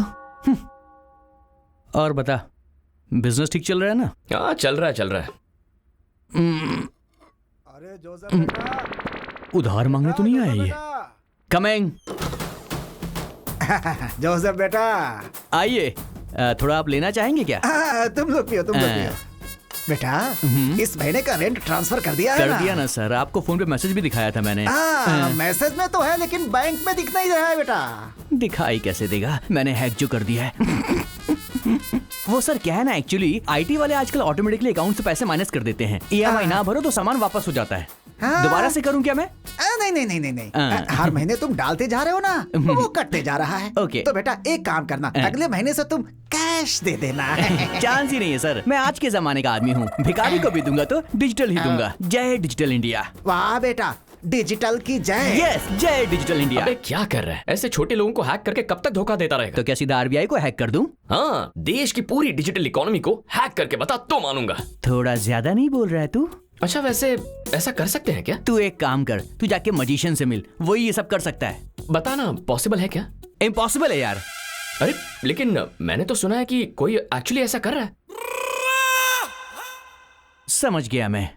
और बता, बिजनेस ठीक चल रहा है ना? हाँ, चल रहा है। अरे जोसेफ बेटा, उधार मांगने तो नहीं आया ये? कमिंग। जोसेफ बेटा, आइए। थोड़ा आप लेना चाहेंगे क्या? तुम लोग पियो, तुम लोग पियो। बेटा, इस महीने का रेंट ट्रांसफर कर दिया है ना? कर दिया ना सर, आपको फोन पे मैसेज भी दिखाया था मैंने। मैसेज में तो है लेकिन बैंक में दिख नहीं रहा है बेटा। दिखाई कैसे देगा, मैंने हैक जो कर दिया है। वो सर क्या है ना, एक्चुअली आईटी वाले आजकल ऑटोमेटिकली अकाउंट से पैसे माइनस कर देते हैं। ईएमआई ना भरो तो सामान वापस हो जाता है। दोबारा से करूं क्या मैं? नहीं। हर महीने तुम डालते जा रहे हो ना, वो कटते जा रहा है। ओके। तो बेटा एक काम करना, अगले महीने से तुम कैश दे देना। चांस ही नहीं है सर, मैं आज के जमाने का आदमी हूँ। भिखारी को भी दूंगा तो डिजिटल ही दूंगा। जय डिजिटल इंडिया। वाह बेटा, डिजिटल की जय। यस, जय डिजिटल इंडिया। अबे क्या कर रहा है? ऐसे छोटे लोगों को हैक करके कब तक धोखा देता रहेगा? तो क्या सीधा आरबीआई को हैक कर दूं? हाँ, देश की पूरी डिजिटल इकोनॉमी को हैक करके बता तो मानूंगा। थोड़ा ज्यादा नहीं बोल रहा है तू? अच्छा, वैसे ऐसा कर सकते हैं क्या? तू एक काम कर, तू जाके मजिशियन से मिल, वही ये सब कर सकता है। बताना, पॉसिबल है क्या? इम्पॉसिबल है यार। अरे लेकिन मैंने तो सुना है कि कोई एक्चुअली ऐसा कर रहा है। समझ गया मैं।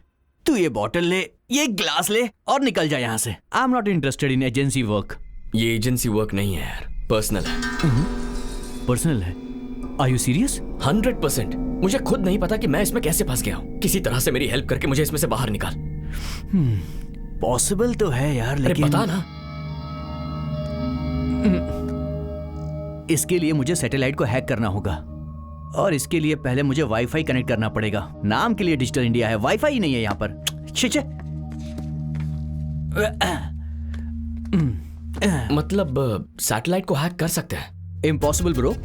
तू ये बॉटल ले, ये ग्लास ले और निकल जा यहाँ से। I am not interested in agency work. ये एजेंसी वर्क नहीं है यार, पर्सनल है। पर्सनल है? Are you serious? 100%। मुझे खुद नहीं पता कि मैं इसमें कैसे फंस गया हूँ। किसी तरह से मेरी हेल्प करके मुझे इसमें से बाहर निकाल। पॉसिबल तो है यार, लेकिन बता ना। इसके लिए मुझे सैटेलाइट को हैक करना होगा, और इसके लिए पहले मुझे वाईफाई कनेक्ट करना पड़ेगा। नाम के लिए डिजिटल इंडिया है, वाईफाई ही नहीं है यहाँ पर। छे। मतलब सैटेलाइट को हैक कर सकते हैं? Impossible bro.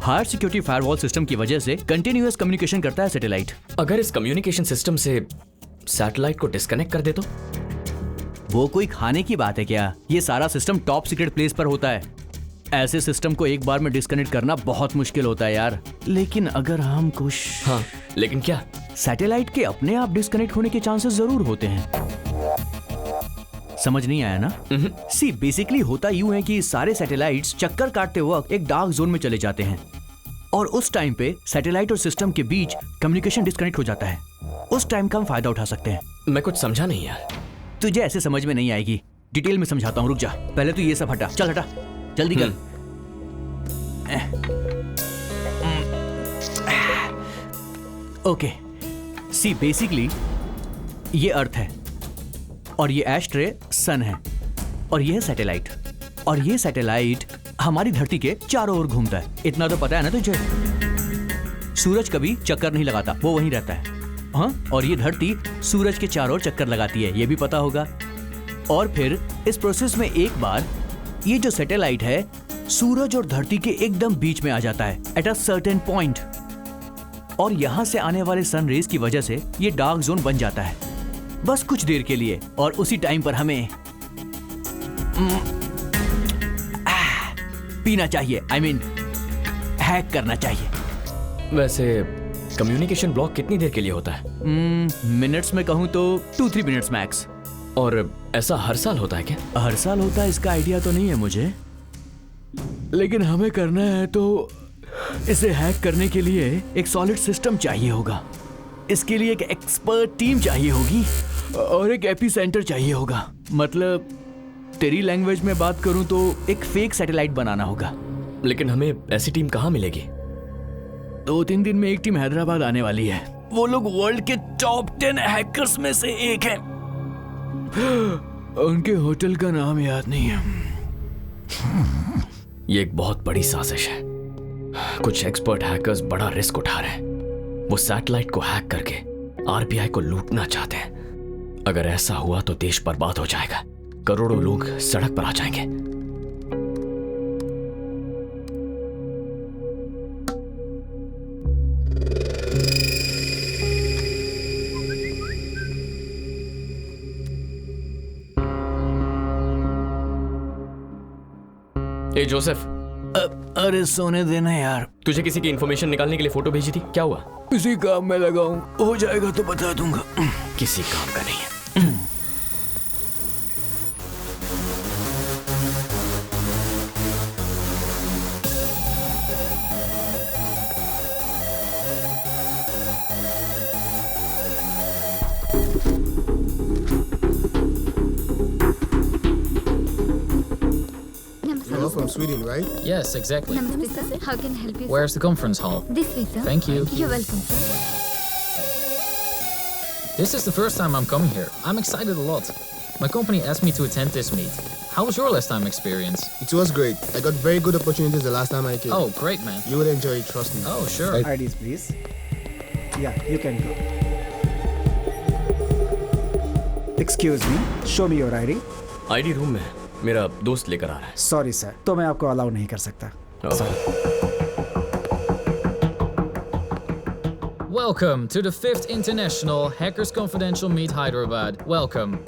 Higher security firewall system की वजह से कंटिन्यूअस कम्युनिकेशन करता है सैटेलाइट। अगर इस कम्युनिकेशन सिस्टम से सैटेलाइट को डिस्कनेक्ट कर दे तो? वो कोई खाने की बात है क्या? ये सारा सिस्टम टॉप सीक्रेट प्लेस पर होता है। ऐसे सिस्टम को एक बार में डिस्कनेक्ट करना बहुत मुश्किल होता है यार। लेकिन अगर हम कुछ... हाँ, लेकिन क्या? सैटेलाइट के अपने आप डिस्कनेक्ट होने के चांसेस जरूर होते हैं। समझ नहीं आया ना? सी बेसिकली होता यूं है कि सारे सैटेलाइट्स चक्कर काटते वक्त एक डार्क जोन में चले जाते हैं और उस टाइम पे सैटेलाइट और सिस्टम के बीच कम्युनिकेशन डिस्कनेक्ट हो जाता है। उस टाइम का हम फायदा उठा सकते हैं। मैं कुछ समझा नहीं यार। तुझे ऐसे समझ में नहीं आएगी, डिटेल में समझाता हूँ, रुक जा। पहले तो ये सब हटा, चल हटा, जल्दी कर। ओके, सी बेसिकली ये अर्थ है और ये एस्ट्रे सन है और ये है सैटेलाइट, और ये सैटेलाइट हमारी धरती के चारों ओर घूमता है। इतना तो पता है ना तुझे? सूरज कभी चक्कर नहीं लगाता, वो वहीं रहता है। हाँ, और ये धरती सूरज के चारों ओर चक्कर लगाती है, ये भी पता होगा। और फिर इस प्रोसेस में एक बार ये जो सैटेलाइट है सूरज और धरती के एकदम बीच में आ जाता है एट अ सर्टेन पॉइंट, और यहां से आने वाले सन रेज की वजह से ये डार्क जोन बन जाता है बस कुछ देर के लिए। और उसी टाइम पर हमें पीना चाहिए, आई मीन हैक करना चाहिए। वैसे कम्युनिकेशन ब्लॉक कितनी देर के लिए होता है? मिनट्स में कहूं तो 2-3 मिनट्स मैक्स। और ऐसा हर साल होता है क्या? हर साल होता है इसका आइडिया तो नहीं है मुझे, लेकिन हमें करना है तो इसे हैक करने के लिए एक सॉलिड सिस्टम चाहिए होगा। इसके लिए एक एक्सपर्ट टीम चाहिए होगी और एक एपी सेंटर चाहिए होगा। मतलब तेरी लैंग्वेज में बात करूं तो एक फेक सैटेलाइट बनाना होगा। लेकिन हमें ऐसी टीम कहां मिलेगी? 2-3 दिन में एक टीम हैदराबाद आने वाली है। वो लोग वर्ल्ड के टॉप 10 हैकर्स में से एक है। उनके होटल का नाम याद नहीं है। ये एक बहुत बड़ी साजिश है। कुछ एक्सपर्ट हैकर्स बड़ा रिस्क उठा रहे हैं। वो सैटेलाइट को हैक करके आरबीआई को लूटना चाहते हैं। अगर ऐसा हुआ तो देश बर्बाद हो जाएगा, करोड़ों लोग सड़क पर आ जाएंगे। ए जोसेफ, अरे सोने देना यार। तुझे किसी की इंफॉर्मेशन निकालने के लिए फोटो भेजी थी, क्या हुआ? किसी काम में लगा हूं, हो जाएगा तो बता दूंगा। किसी काम का नहीं है। You're from Sweden, right? Yes, exactly. Namaste, sir. How can I help you? Where's the conference hall? This way, sir. Thank you. You're welcome, sir. This is the first time I'm coming here. I'm excited a lot. My company asked me to attend this meet. How was your last time experience? It was great. I got very good opportunities the last time I came. Oh, great, man. You would enjoy it, trust me. Oh, sure. IDs, please. Yeah, you can go. Excuse me, show me your ID. ID room में मेरा दोस्त लेकर आ रहा है। Sorry sir, तो मैं आपको allow नहीं कर सकता। Welcome to the 5th International Hackers Confidential Meet Hyderabad. Welcome.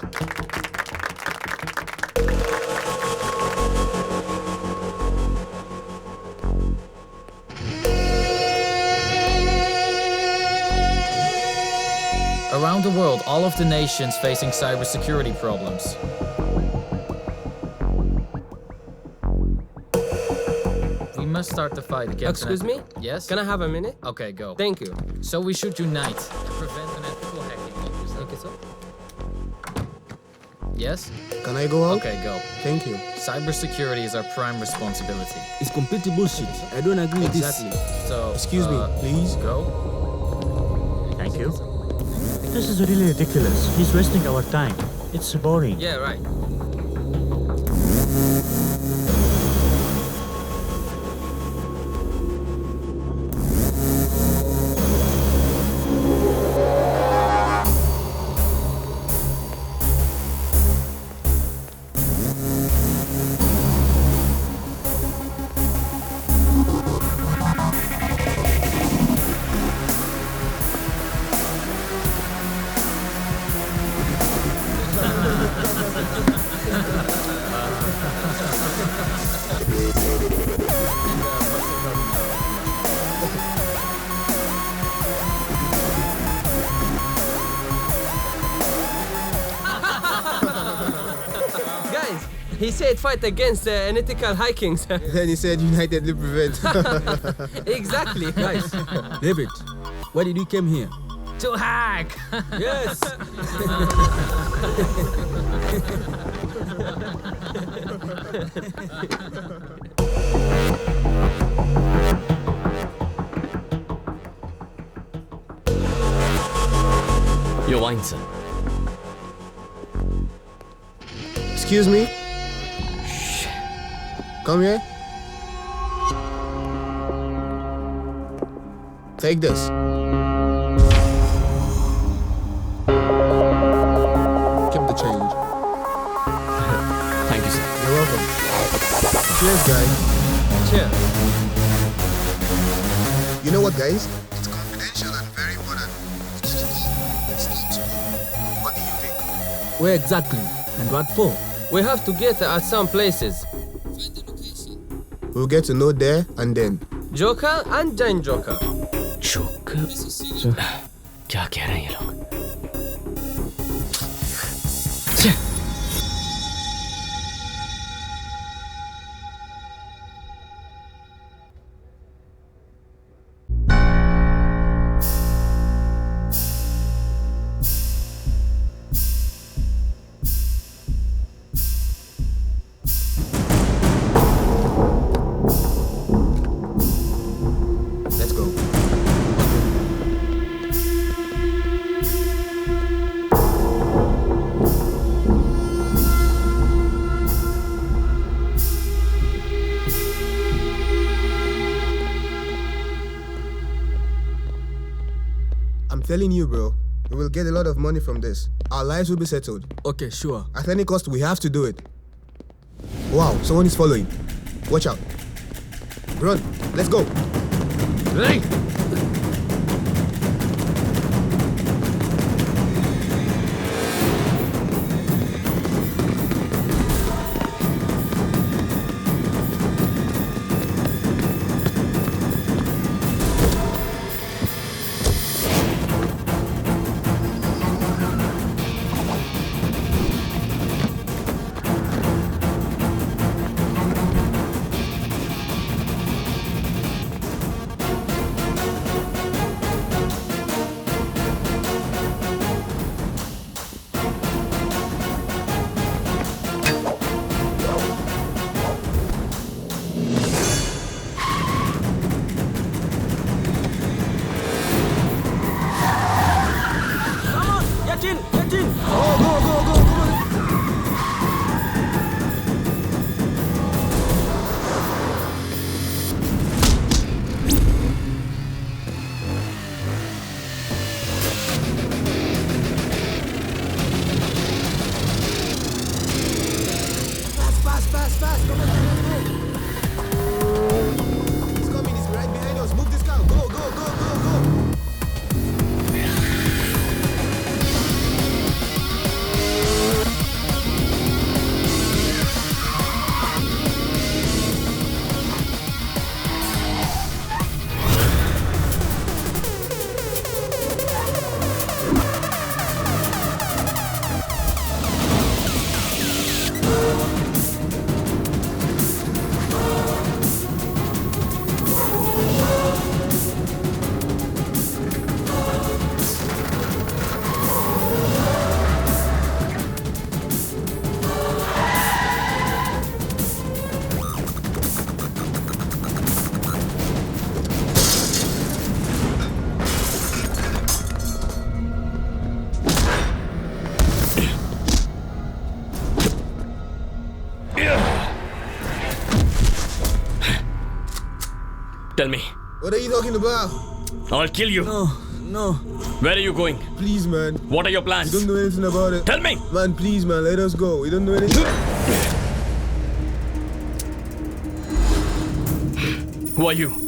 Around the world, all of the nations facing cybersecurity problems. We must start the fight against... Excuse me? Yes? Can I have a minute? Okay, go. Thank you. So we should unite and prevent unethical hacking. Thank you, sir. Yes? Can I go out? Okay, go. Thank you. Cybersecurity is our prime responsibility. It's completely bullshit. I don't agree with this. Exactly. So, Excuse me, please. Go. Thank you. This is really ridiculous. He's wasting our time. It's boring. Yeah, right. He said fight against unethical hikings. Then he said United will prevent. Exactly. Guys, David, why did you come here? To hack. Yes. Your wine, sir. Excuse me? Come here. Take this. Keep the change. Thank you, sir. You're welcome. Cheers, guys. Cheers. You know what, guys? It's confidential and very important. What do you think? Where exactly? And what for? We have to get at some places. We'll get to know there and then. Joker and Jane Joker. Joker? क्या कह रहे हैं ये लोग? Let's go. I'm telling you, bro, we will get a lot of money from this. Our lives will be settled. Okay, sure. At any cost, we have to do it. Wow, someone is following. Watch out. Run, let's go. Hey! Fast. Come on. He's coming. He's right behind us. Move this car. Go. Tell me. What are you talking about? I'll kill you. No. Where are you going? Please, man. What are your plans? We don't know anything about it. Tell me. Man, please, man. Let us go. We don't know anything. Who are you?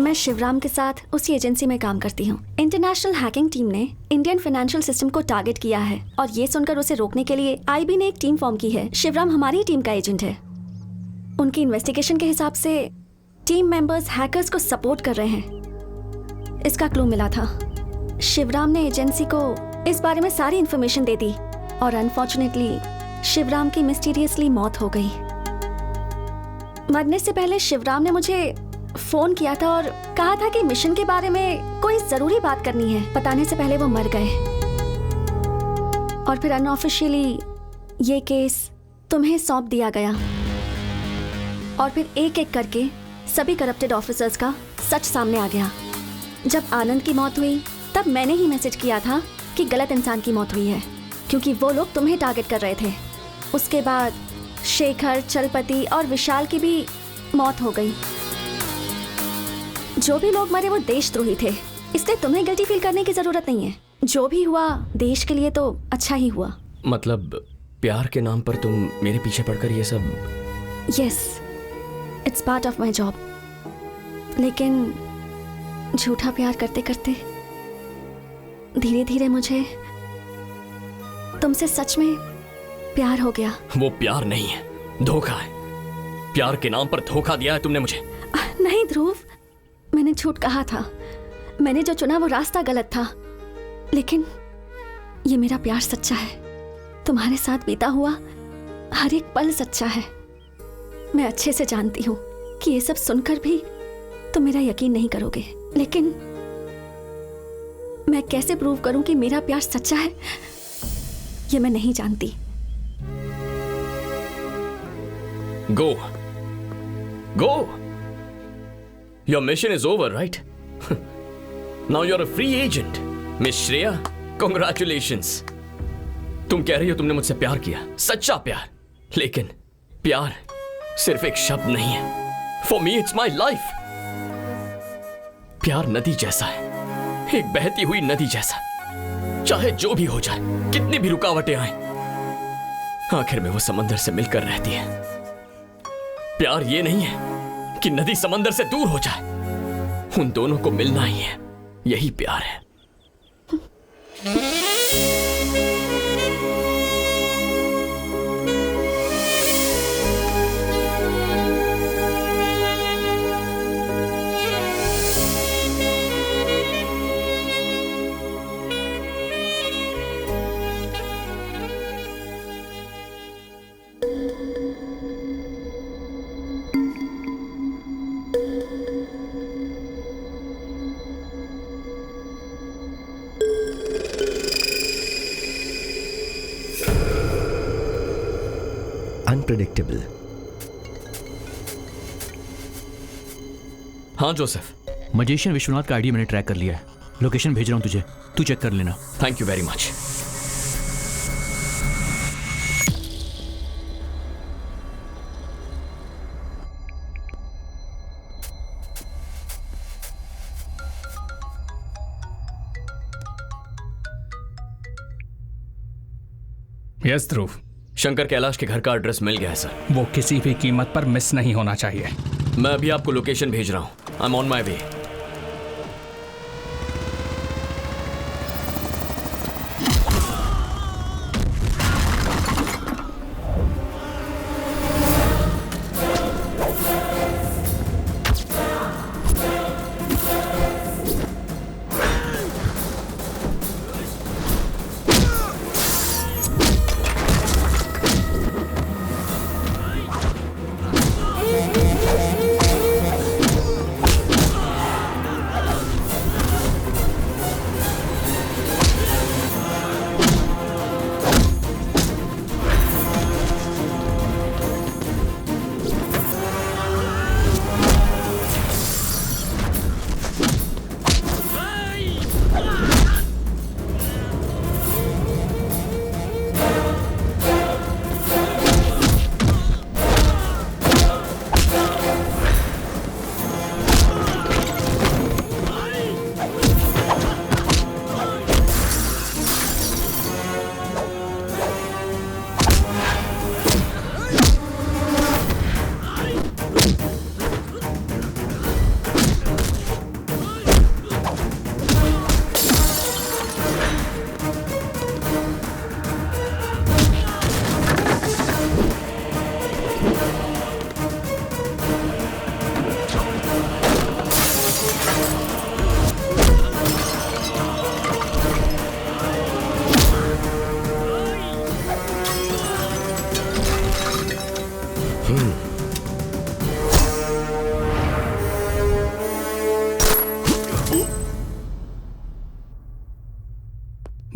मैं शिवराम के साथ उसी agency में काम करती हूँ। International hacking team ने Indian financial system को टारगेट किया है और ये सुनकर उसे रोकने के लिए आईबी ने एक टीम फॉर्म की है। शिवराम हमारी टीम का एजेंट है। उनकी इन्वेस्टिगेशन के हिसाब से टीम मेंबर्स हैकर्स को सपोर्ट कर रहे हैं। इसका क्लू मिला था। शिवराम ने एजेंसी को इस बारे में सारी इन्फॉर्मेशन दे दी और अनफॉर्चुनेटली शिवराम की मिस्टीरियसली मौत हो गई। मरने से पहले शिवराम ने मुझे फोन किया था और कहा था कि मिशन के बारे में कोई जरूरी बात करनी है। बताने से पहले वो मर गए और फिर अनऑफिशियली ये केस तुम्हें सौंप दिया गया और फिर एक एक करके सभी करप्टेड ऑफिसर्स का सच सामने आ गया। जब आनंद की मौत हुई तब मैंने ही मैसेज किया था कि गलत इंसान की मौत हुई है, क्योंकि वो लोग तुम्हें टारगेट कर रहे थे। उसके बाद शेखर, चलपति और विशाल की भी मौत हो गई। जो भी लोग मरे वो देशद्रोही थे, इसलिए तुम्हें गिल्टी फील करने की जरूरत नहीं है। जो भी हुआ देश के लिए तो अच्छा ही हुआ। मतलब प्यार के नाम पर तुम मेरे पीछे पड़कर ये सब? Yes, it's part of my job. लेकिन झूठा प्यार करते करते धीरे धीरे मुझे तुमसे सच में प्यार हो गया। वो प्यार नहीं है, धोखा है। प्यार के नाम पर धोखा दिया है तुमने मुझे। नहीं ध्रुव, मैंने झूठ कहा था। मैंने जो चुना वो रास्ता गलत था, लेकिन ये मेरा प्यार सच्चा है। तुम्हारे साथ बीता हुआ हर एक पल सच्चा है। मैं अच्छे से जानती हूँ कि ये सब सुनकर भी तुम मेरा यकीन नहीं करोगे, लेकिन मैं कैसे प्रूव करूं कि मेरा प्यार सच्चा है ये मैं नहीं जानती। Go. Go. Your mission is over, right? Now you're a free agent. Miss Shreya, congratulations. तुम कह रही हो तुमने मुझसे प्यार किया, सच्चा प्यार। लेकिन प्यार सिर्फ एक शब्द नहीं है। For me, it's my life. प्यार नदी जैसा है, एक बहती हुई नदी जैसा। चाहे जो भी हो जाए, कितनी भी रुकावटें आए, आखिर में वो समंदर से मिलकर रहती है। प्यार ये नहीं है कि नदी समंदर से दूर हो जाए, उन दोनों को मिलना ही है, यही प्यार है। अनप्रेडिक्टेबल। हाँ जोसेफ। मजिशियन विश्वनाथ का आईडी मैंने ट्रैक कर लिया है। लोकेशन भेज रहा हूं तुझे, तू चेक कर लेना। Thank you very much. Yes Dhruv. Shankar Kailash के घर का एड्रेस मिल गया है सर। वो किसी भी कीमत पर मिस नहीं होना चाहिए। मैं अभी आपको लोकेशन भेज रहा हूं। आई एम ऑन माई वे।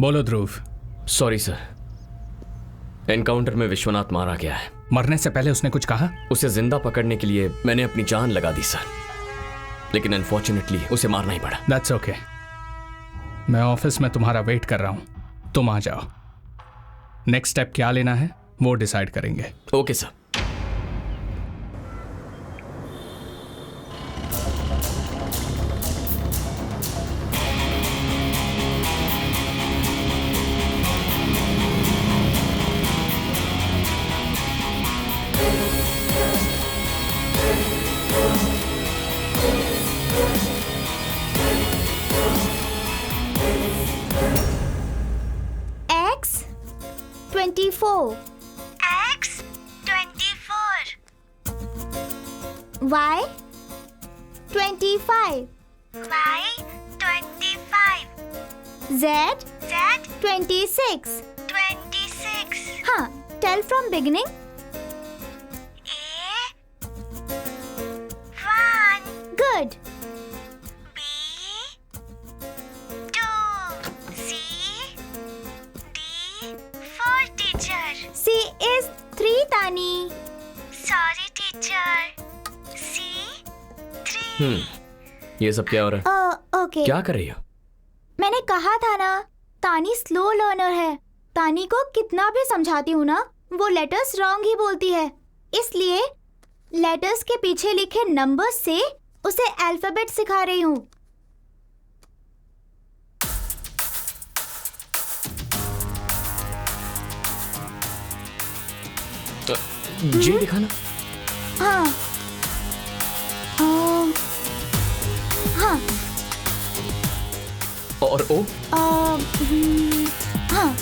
बोलो ध्रुव। सॉरी सर, एनकाउंटर में विश्वनाथ मारा गया है। मरने से पहले उसने कुछ कहा? उसे जिंदा पकड़ने के लिए मैंने अपनी जान लगा दी सर, लेकिन अनफॉर्चुनेटली उसे मारना ही पड़ा। That's okay. मैं ऑफिस में तुम्हारा वेट कर रहा हूं, तुम आ जाओ। नेक्स्ट स्टेप क्या लेना है वो डिसाइड करेंगे। Okay sir. X24 Y25 Z26 हाँ, tell from beginning. Good. C is 3 Tani. Sorry teacher. C 3. ये सब क्या हो रहा है? ओके। क्या कर रही हो? मैंने कहा था ना, तानी स्लो लर्नर है। तानी को कितना भी समझाती हूँ ना, वो लेटर्स रॉन्ग ही बोलती है। इसलिए लेटर्स के पीछे लिखे नंबर्स से उसे अल्फाबेट सिखा रही हूँ। जी दिखाना। हाँ हाँ। और ओ? हाँ।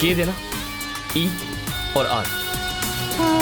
के देना, ई और आर। हाँ।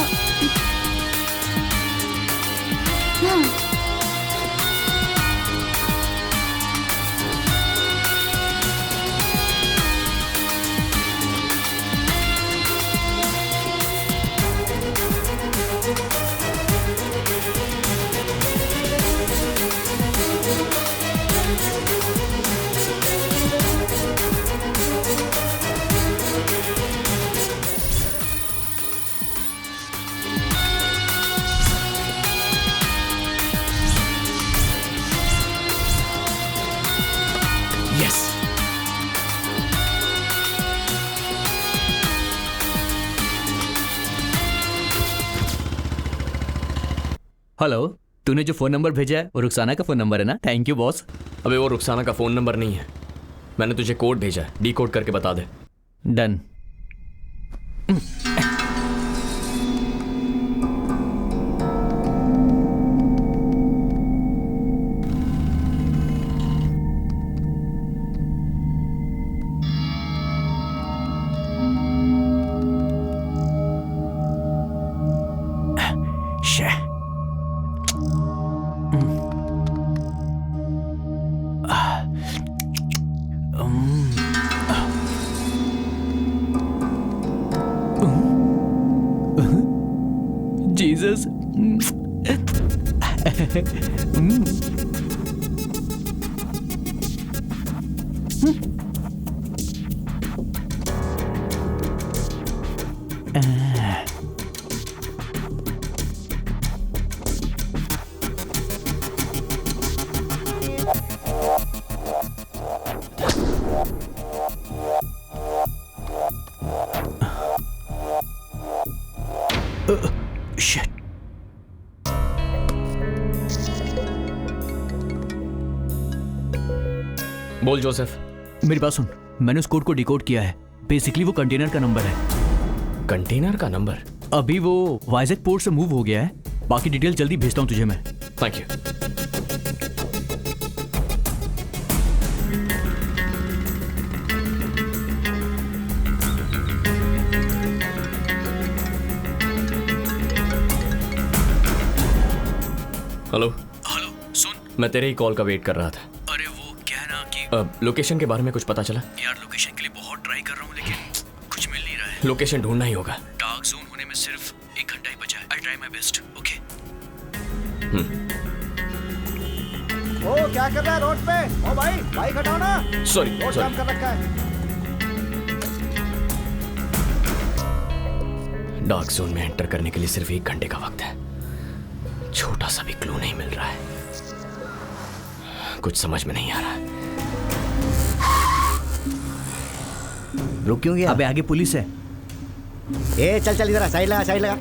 हेलो, तूने जो फोन नंबर भेजा है वो रुखसाना का फोन नंबर है ना? Thank you boss. अबे वो रुखसाना का फोन नंबर नहीं है, मैंने तुझे कोड भेजा है, डीकोड करके बता दे। डन। Jesus. Shit. बोल जोसेफ। मेरी बात सुन, मैंने उस कोड को डिकोड किया है। बेसिकली वो कंटेनर का नंबर है। कंटेनर का नंबर? अभी वो वाइजैक पोर्ट से मूव हो गया है। बाकी डिटेल जल्दी भेजता हूँ तुझे मैं। Thank you. हेलो हेलो, सुन, मैं तेरे ही कॉल का वेट कर रहा था। अरे वो क्या है ना कि लोकेशन के बारे में कुछ पता चला? यार लोकेशन के लिए बहुत ट्राई कर रहा हूँ लेकिन कुछ मिल नहीं रहा है। लोकेशन ढूंढना ही होगा। डार्क जोन होने में सिर्फ 1 घंटा ही बचा है। I try my best. Okay. ओ क्या कर रहा है रोड पे? ओ भाई बाइक हटाओ ना। सॉरी रोड जाम कर रखा है। डार्क जोन में एंटर करने के लिए सिर्फ 1 घंटे का वक्त है। छोटा सा भी क्लू नहीं मिल रहा है। कुछ समझ में नहीं आ रहा है। रुक क्यों गया? अबे आगे पुलिस है। ए चल चल इधर साइड लगा, साइड लगा।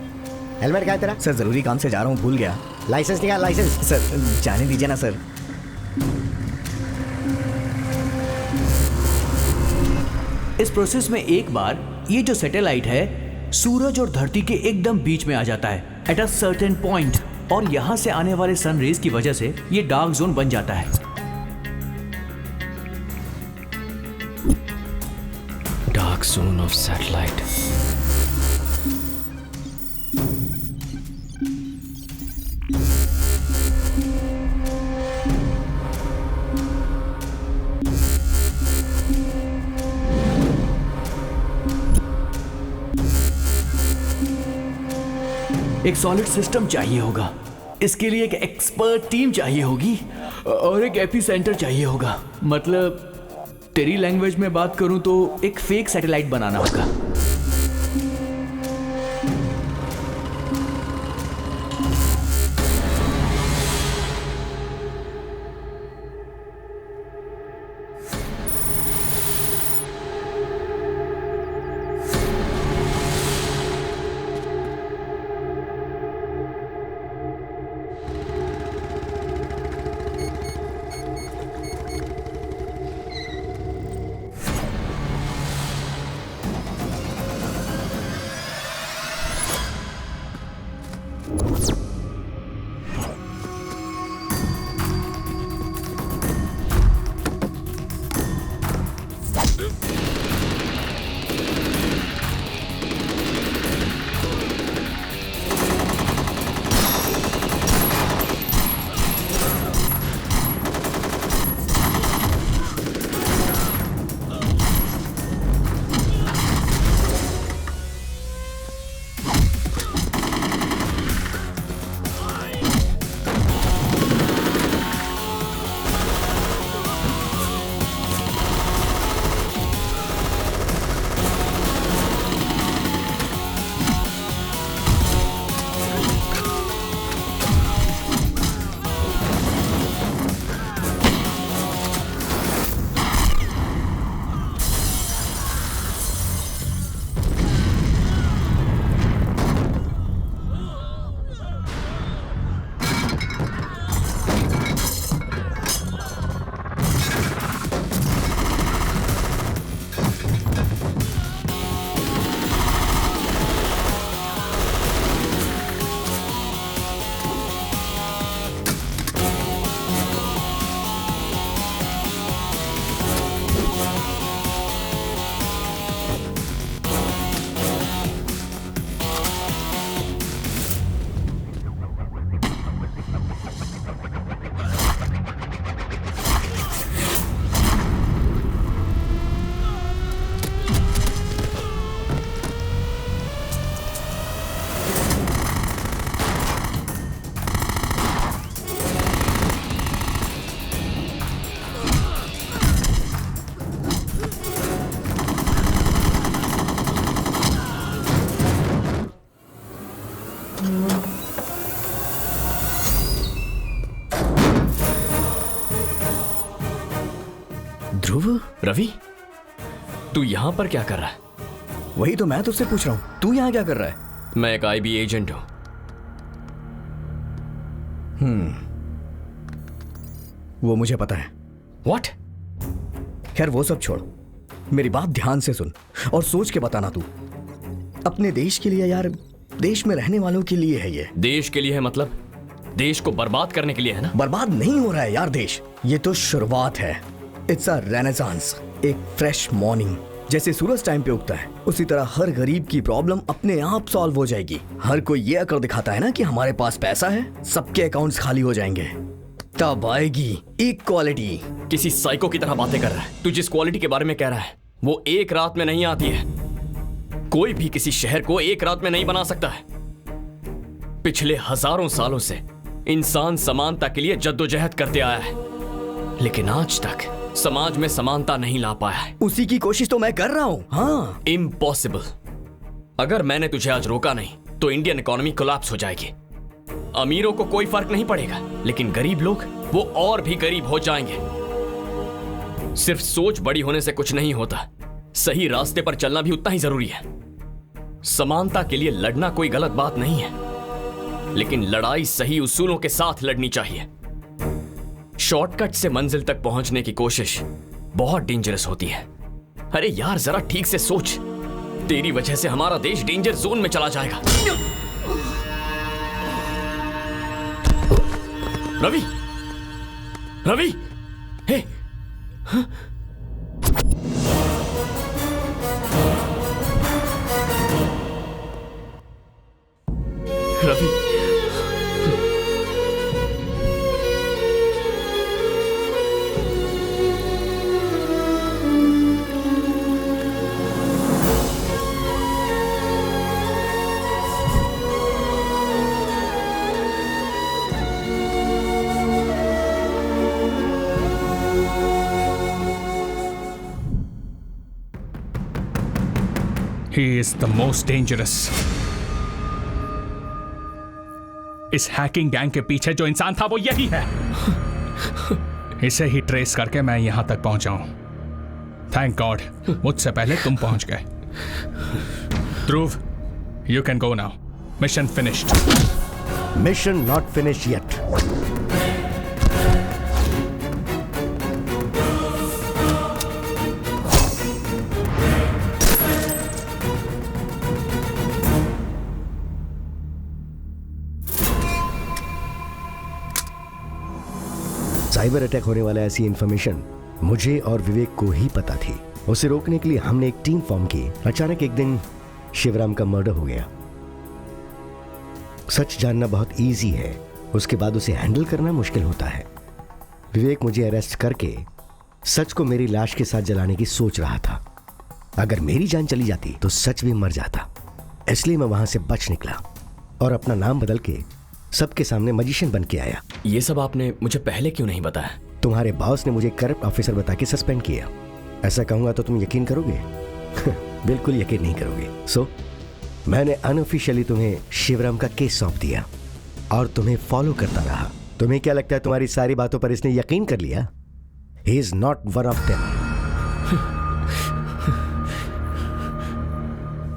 हेलमेट क्या है तेरा? सर जरूरी काम से जा रहा हूँ, भूल गया। लाइसेंस निकाल, लाइसेंस। सर जाने दीजिए ना सर। इस प्रोसेस में एक बार ये जो सैटेलाइट है सूरज और धरती के एकदम बीच में आ जाता है एट अ सर्टेन पॉइंट, और यहां से आने वाले सन रेज की वजह से ये डार्क जोन बन जाता है। Dark zone of satellite. एक सॉलिड सिस्टम चाहिए होगा, इसके लिए एक एक्सपर्ट टीम चाहिए होगी और एक एपी सेंटर चाहिए होगा। मतलब तेरी लैंग्वेज में बात करूं तो एक फेक सैटेलाइट बनाना होगा। ध्रुव, रवि, तू यहां पर क्या कर रहा है? वही तो मैं तुझसे पूछ रहा हूं, तू यहां क्या कर रहा है? मैं एक आईबी एजेंट हूं। वो मुझे पता है। What? खैर वो सब छोड़, मेरी बात ध्यान से सुन और सोच के बताना तू। अपने देश के लिए यार, देश में रहने वालों के लिए है ये। देश के लिए है मतलब देश को बर्बाद करने के लिए है ना? बर्बाद नहीं हो रहा है यार देश, ये तो शुरुआत है। इट्स अ रेनेसांस, एक फ्रेश मॉर्निंग। जैसे सूरज टाइम पे उगता है उसी तरह हर गरीब की प्रॉब्लम अपने आप सॉल्व हो जाएगी। हर कोई ये अकड़ दिखाता है ना कि हमारे पास पैसा है, सबके अकाउंट्स खाली हो जाएंगे, तब आएगी इक्वालिटी। किसी साइको की तरह बातें कर रहा है। तू जिस क्वालिटी के बारे में कह रहा है वो एक रात में नहीं आती है। कोई भी किसी शहर को एक रात में नहीं बना सकता है। पिछले हजारों सालों से इंसान समानता के लिए जद्दोजहद करते आया है। लेकिन आज तक समाज में समानता नहीं ला पाया है। उसी की कोशिश तो मैं कर रहा हूँ। हाँ, इम्पॉसिबल। अगर मैंने तुझे आज रोका नहीं तो इंडियन इकोनॉमी कोलैप्स हो जाएगी। अमीरों को कोई फर्क नहीं पड़ेगा, लेकिन गरीब लोग वो और भी गरीब हो जाएंगे। सिर्फ सोच बड़ी होने से कुछ नहीं होता, सही रास्ते पर चलना भी उतना ही जरूरी है। समानता के लिए लड़ना कोई गलत बात नहीं है, लेकिन लड़ाई सही उसूलों के साथ लड़नी चाहिए। शॉर्टकट से मंजिल तक पहुंचने की कोशिश बहुत डेंजरस होती है। अरे यार, जरा ठीक से सोच, तेरी वजह से हमारा देश डेंजर जोन में चला जाएगा। रवि, रवि, हे, हाँ? Ravi, He is the most dangerous. इस हैकिंग गैंग के पीछे जो इंसान था वो यही है। इसे ही ट्रेस करके मैं यहां तक पहुंचा हूं। थैंक गॉड मुझसे पहले तुम पहुंच गए। Dhruv, you can go now. Mission finished. Mission not finish yet. Cyber attack होने वाला ऐसी इंफॉर्मेशन मुझे और विवेक को ही पता थी। उसे रोकने के लिए हमने एक टीम फॉर्म की। अचानक एक दिन शिवराम का मर्डर हो गया। सच जानना बहुत इजी है, उसके बाद उसे हैंडल करना मुश्किल होता है। विवेक मुझे अरेस्ट करके सच को मेरी लाश के साथ जलाने की सोच रहा था। अगर मेरी जान चली जाती तो सच भी मर जाता, इसलिए मैं वहां से बच निकला और अपना नाम बदल के सबके सामने मैजिशियन बन के आया। ये सब आपने मुझे पहले क्यों नहीं बताया? तुम्हारे बॉस ने मुझे करप्ट ऑफिसर बता के सस्पेंड किया। ऐसा कहूंगा तो तुम यकीन करोगे? बिल्कुल यकीन नहीं करोगे। सो मैंने अनऑफिशियली तुम्हें शिवराम का केस सौंप दिया और तुम्हें फॉलो करता रहा। तुम्हें क्या लगता है तुम्हारी सारी बातों पर इसने यकीन कर लिया? He is not one of them.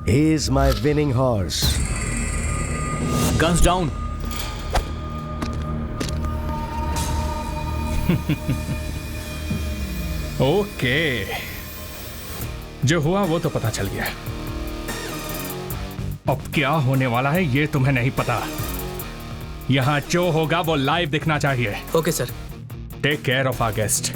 He is my winning horse. Guns down. Okay, जो हुआ वो तो पता चल गया। अब क्या होने वाला है ये तुम्हें नहीं पता। यहां जो होगा वो लाइव दिखना चाहिए। Okay sir. Take care of our guest.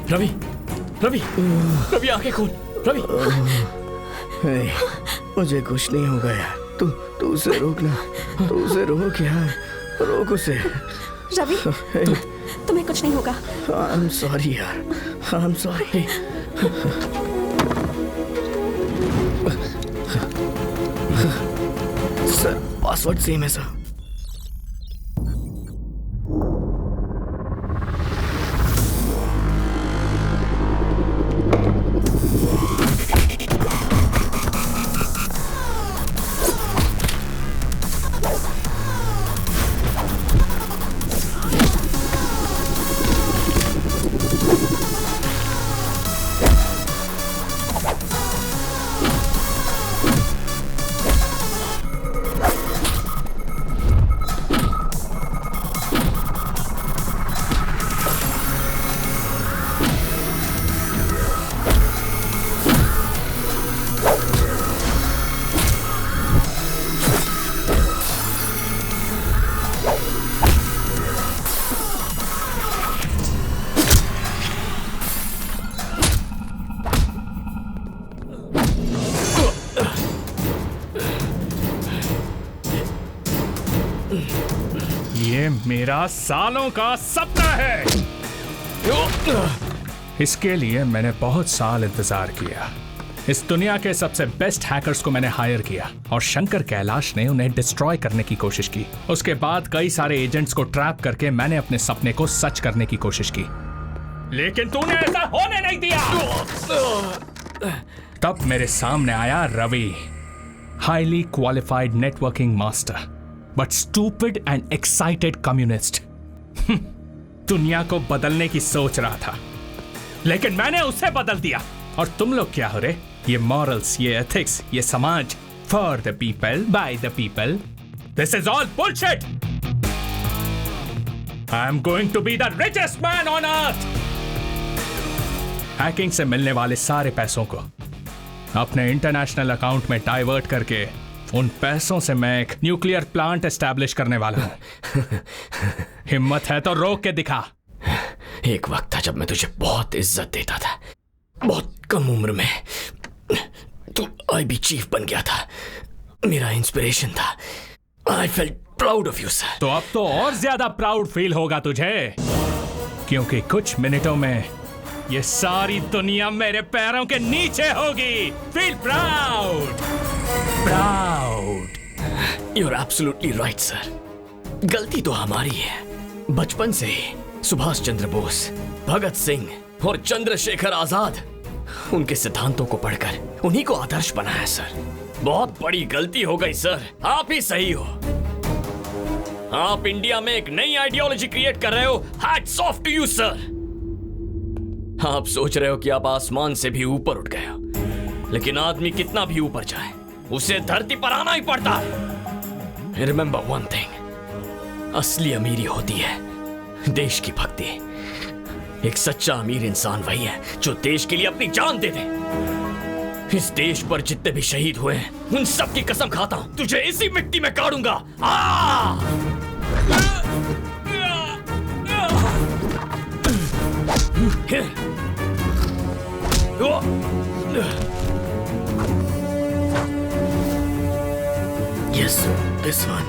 Ravi, Ravi, Ravi आंखें खोल। रवि, मुझे कुछ नहीं होगा यार। तू उसे रोकना, तू उसे रोक यार, रोक उसे। रवि, तुम्हें कुछ नहीं होगा। आई एम सॉरी यार, I am sorry. Sir, password same है सर। ये मेरा सालों का सपना है। इसके लिए मैंने बहुत साल इंतजार किया। इस दुनिया के सबसे बेस्ट हैकर्स को मैंने हायर किया और शंकर कैलाश ने उन्हें डिस्ट्रॉय करने की कोशिश की। उसके बाद कई सारे एजेंट्स को ट्रैप करके मैंने अपने सपने को सच करने की कोशिश की, लेकिन तूने ऐसा होने नहीं दिया। तब मेरे सामने आया Ravi, highly qualified networking master but stupid and excited communist. दुनिया को बदलने की सोच रहा था, लेकिन मैंने उसे बदल दिया। और तुम लोग क्या हो रे? ये मॉरल्स, ये एथिक्स, ये समाज, for the people, by the people, this is all bullshit. I am going to be the richest man on earth. Hacking से मिलने वाले सारे पैसों को अपने इंटरनेशनल अकाउंट में डाइवर्ट करके उन पैसों से मैं एक न्यूक्लियर प्लांट एस्टैब्लिश करने वाला हूं। हिम्मत है तो रोक के दिखा। एक वक्त था जब मैं तुझे बहुत इज्जत देता था। बहुत कम उम्र में तू आईबी चीफ बन गया था, मेरा इंस्पिरेशन था। I felt proud of you sir. तो अब तो और ज्यादा प्राउड फील होगा तुझे, क्योंकि कुछ मिनटों में ये सारी दुनिया मेरे पैरों के नीचे होगी। Feel proud, proud. You are absolutely right sir. गलती तो हमारी है। बचपन से ही सुभाष चंद्र बोस, भगत सिंह और चंद्रशेखर आजाद, उनके सिद्धांतों को पढ़कर उन्हीं को आदर्श बनाया सर। बहुत बड़ी गलती हो गई सर। आप ही सही हो। आप इंडिया में एक नई आइडियोलॉजी क्रिएट कर रहे हो। Hats off to you sir. आप सोच रहे हो कि आप आसमान से भी ऊपर उठ गए हो, लेकिन आदमी कितना भी ऊपर जाए उसे धरती पर आना ही पड़ता है। रिमेंबर वन थिंग, असली अमीरी होती है देश की भक्ति। एक सच्चा अमीर इंसान वही है जो देश के लिए अपनी जान दे दे। इस देश पर जितने भी शहीद हुए हैं उन सब की कसम खाता हूं, तुझे इसी मिट्टी में गाड़ूंगा। Yes, this one.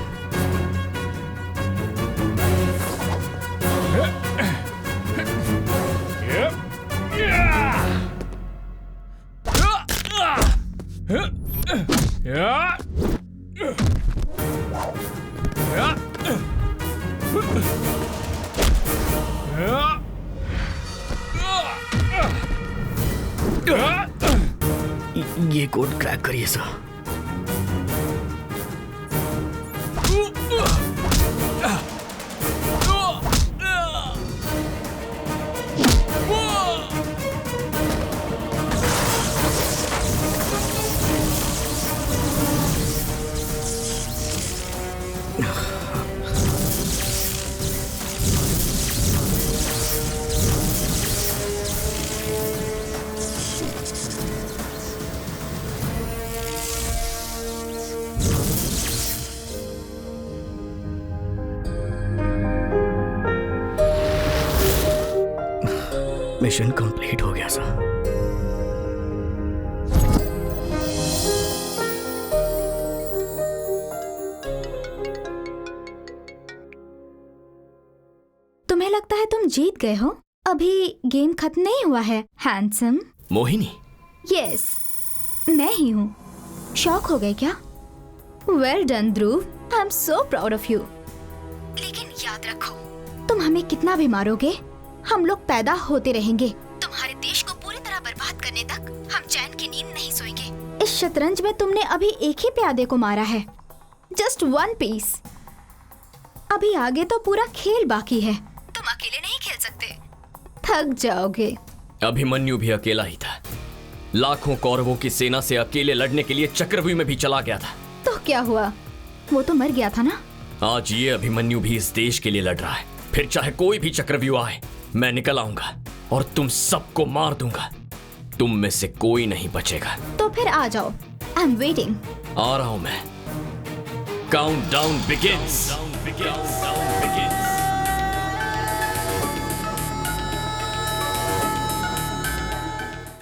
ये कोड क्रैक करिए सर। मिशन कंप्लीट हो गया सर। तुम्हें लगता है तुम जीत गए हो? अभी गेम खत्म नहीं हुआ है हैंडसम। मोहिनी? यस, मैं ही हूँ। शॉक हो गए क्या? Well done Dhruv, I am so proud of you. लेकिन याद रखो, तुम हमें कितना भी मारोगे, हम लोग पैदा होते रहेंगे। तुम्हारे देश को पूरी तरह बर्बाद करने तक हम चैन की नींद नहीं सोएंगे। इस शतरंज में तुमने अभी एक ही प्यादे को मारा है, जस्ट वन पीस। अभी आगे तो पूरा खेल बाकी है। तुम अकेले नहीं खेल सकते, थक जाओगे। अभिमन्यु भी अकेला ही था। लाखों कौरवों की सेना से अकेले लड़ने के लिए चक्रव्यूह में भी चला गया था। तो क्या हुआ? वो तो मर गया था ना। आज ये अभिमन्यु भी इस देश के लिए लड़ रहा है। फिर चाहे कोई भी चक्रव्यूह आए, मैं निकल आऊंगा और तुम सबको मार दूंगा। तुम में से कोई नहीं बचेगा। तो फिर आ जाओ, आई एम वेटिंग। आ रहा हूं मैं। Countdown begins.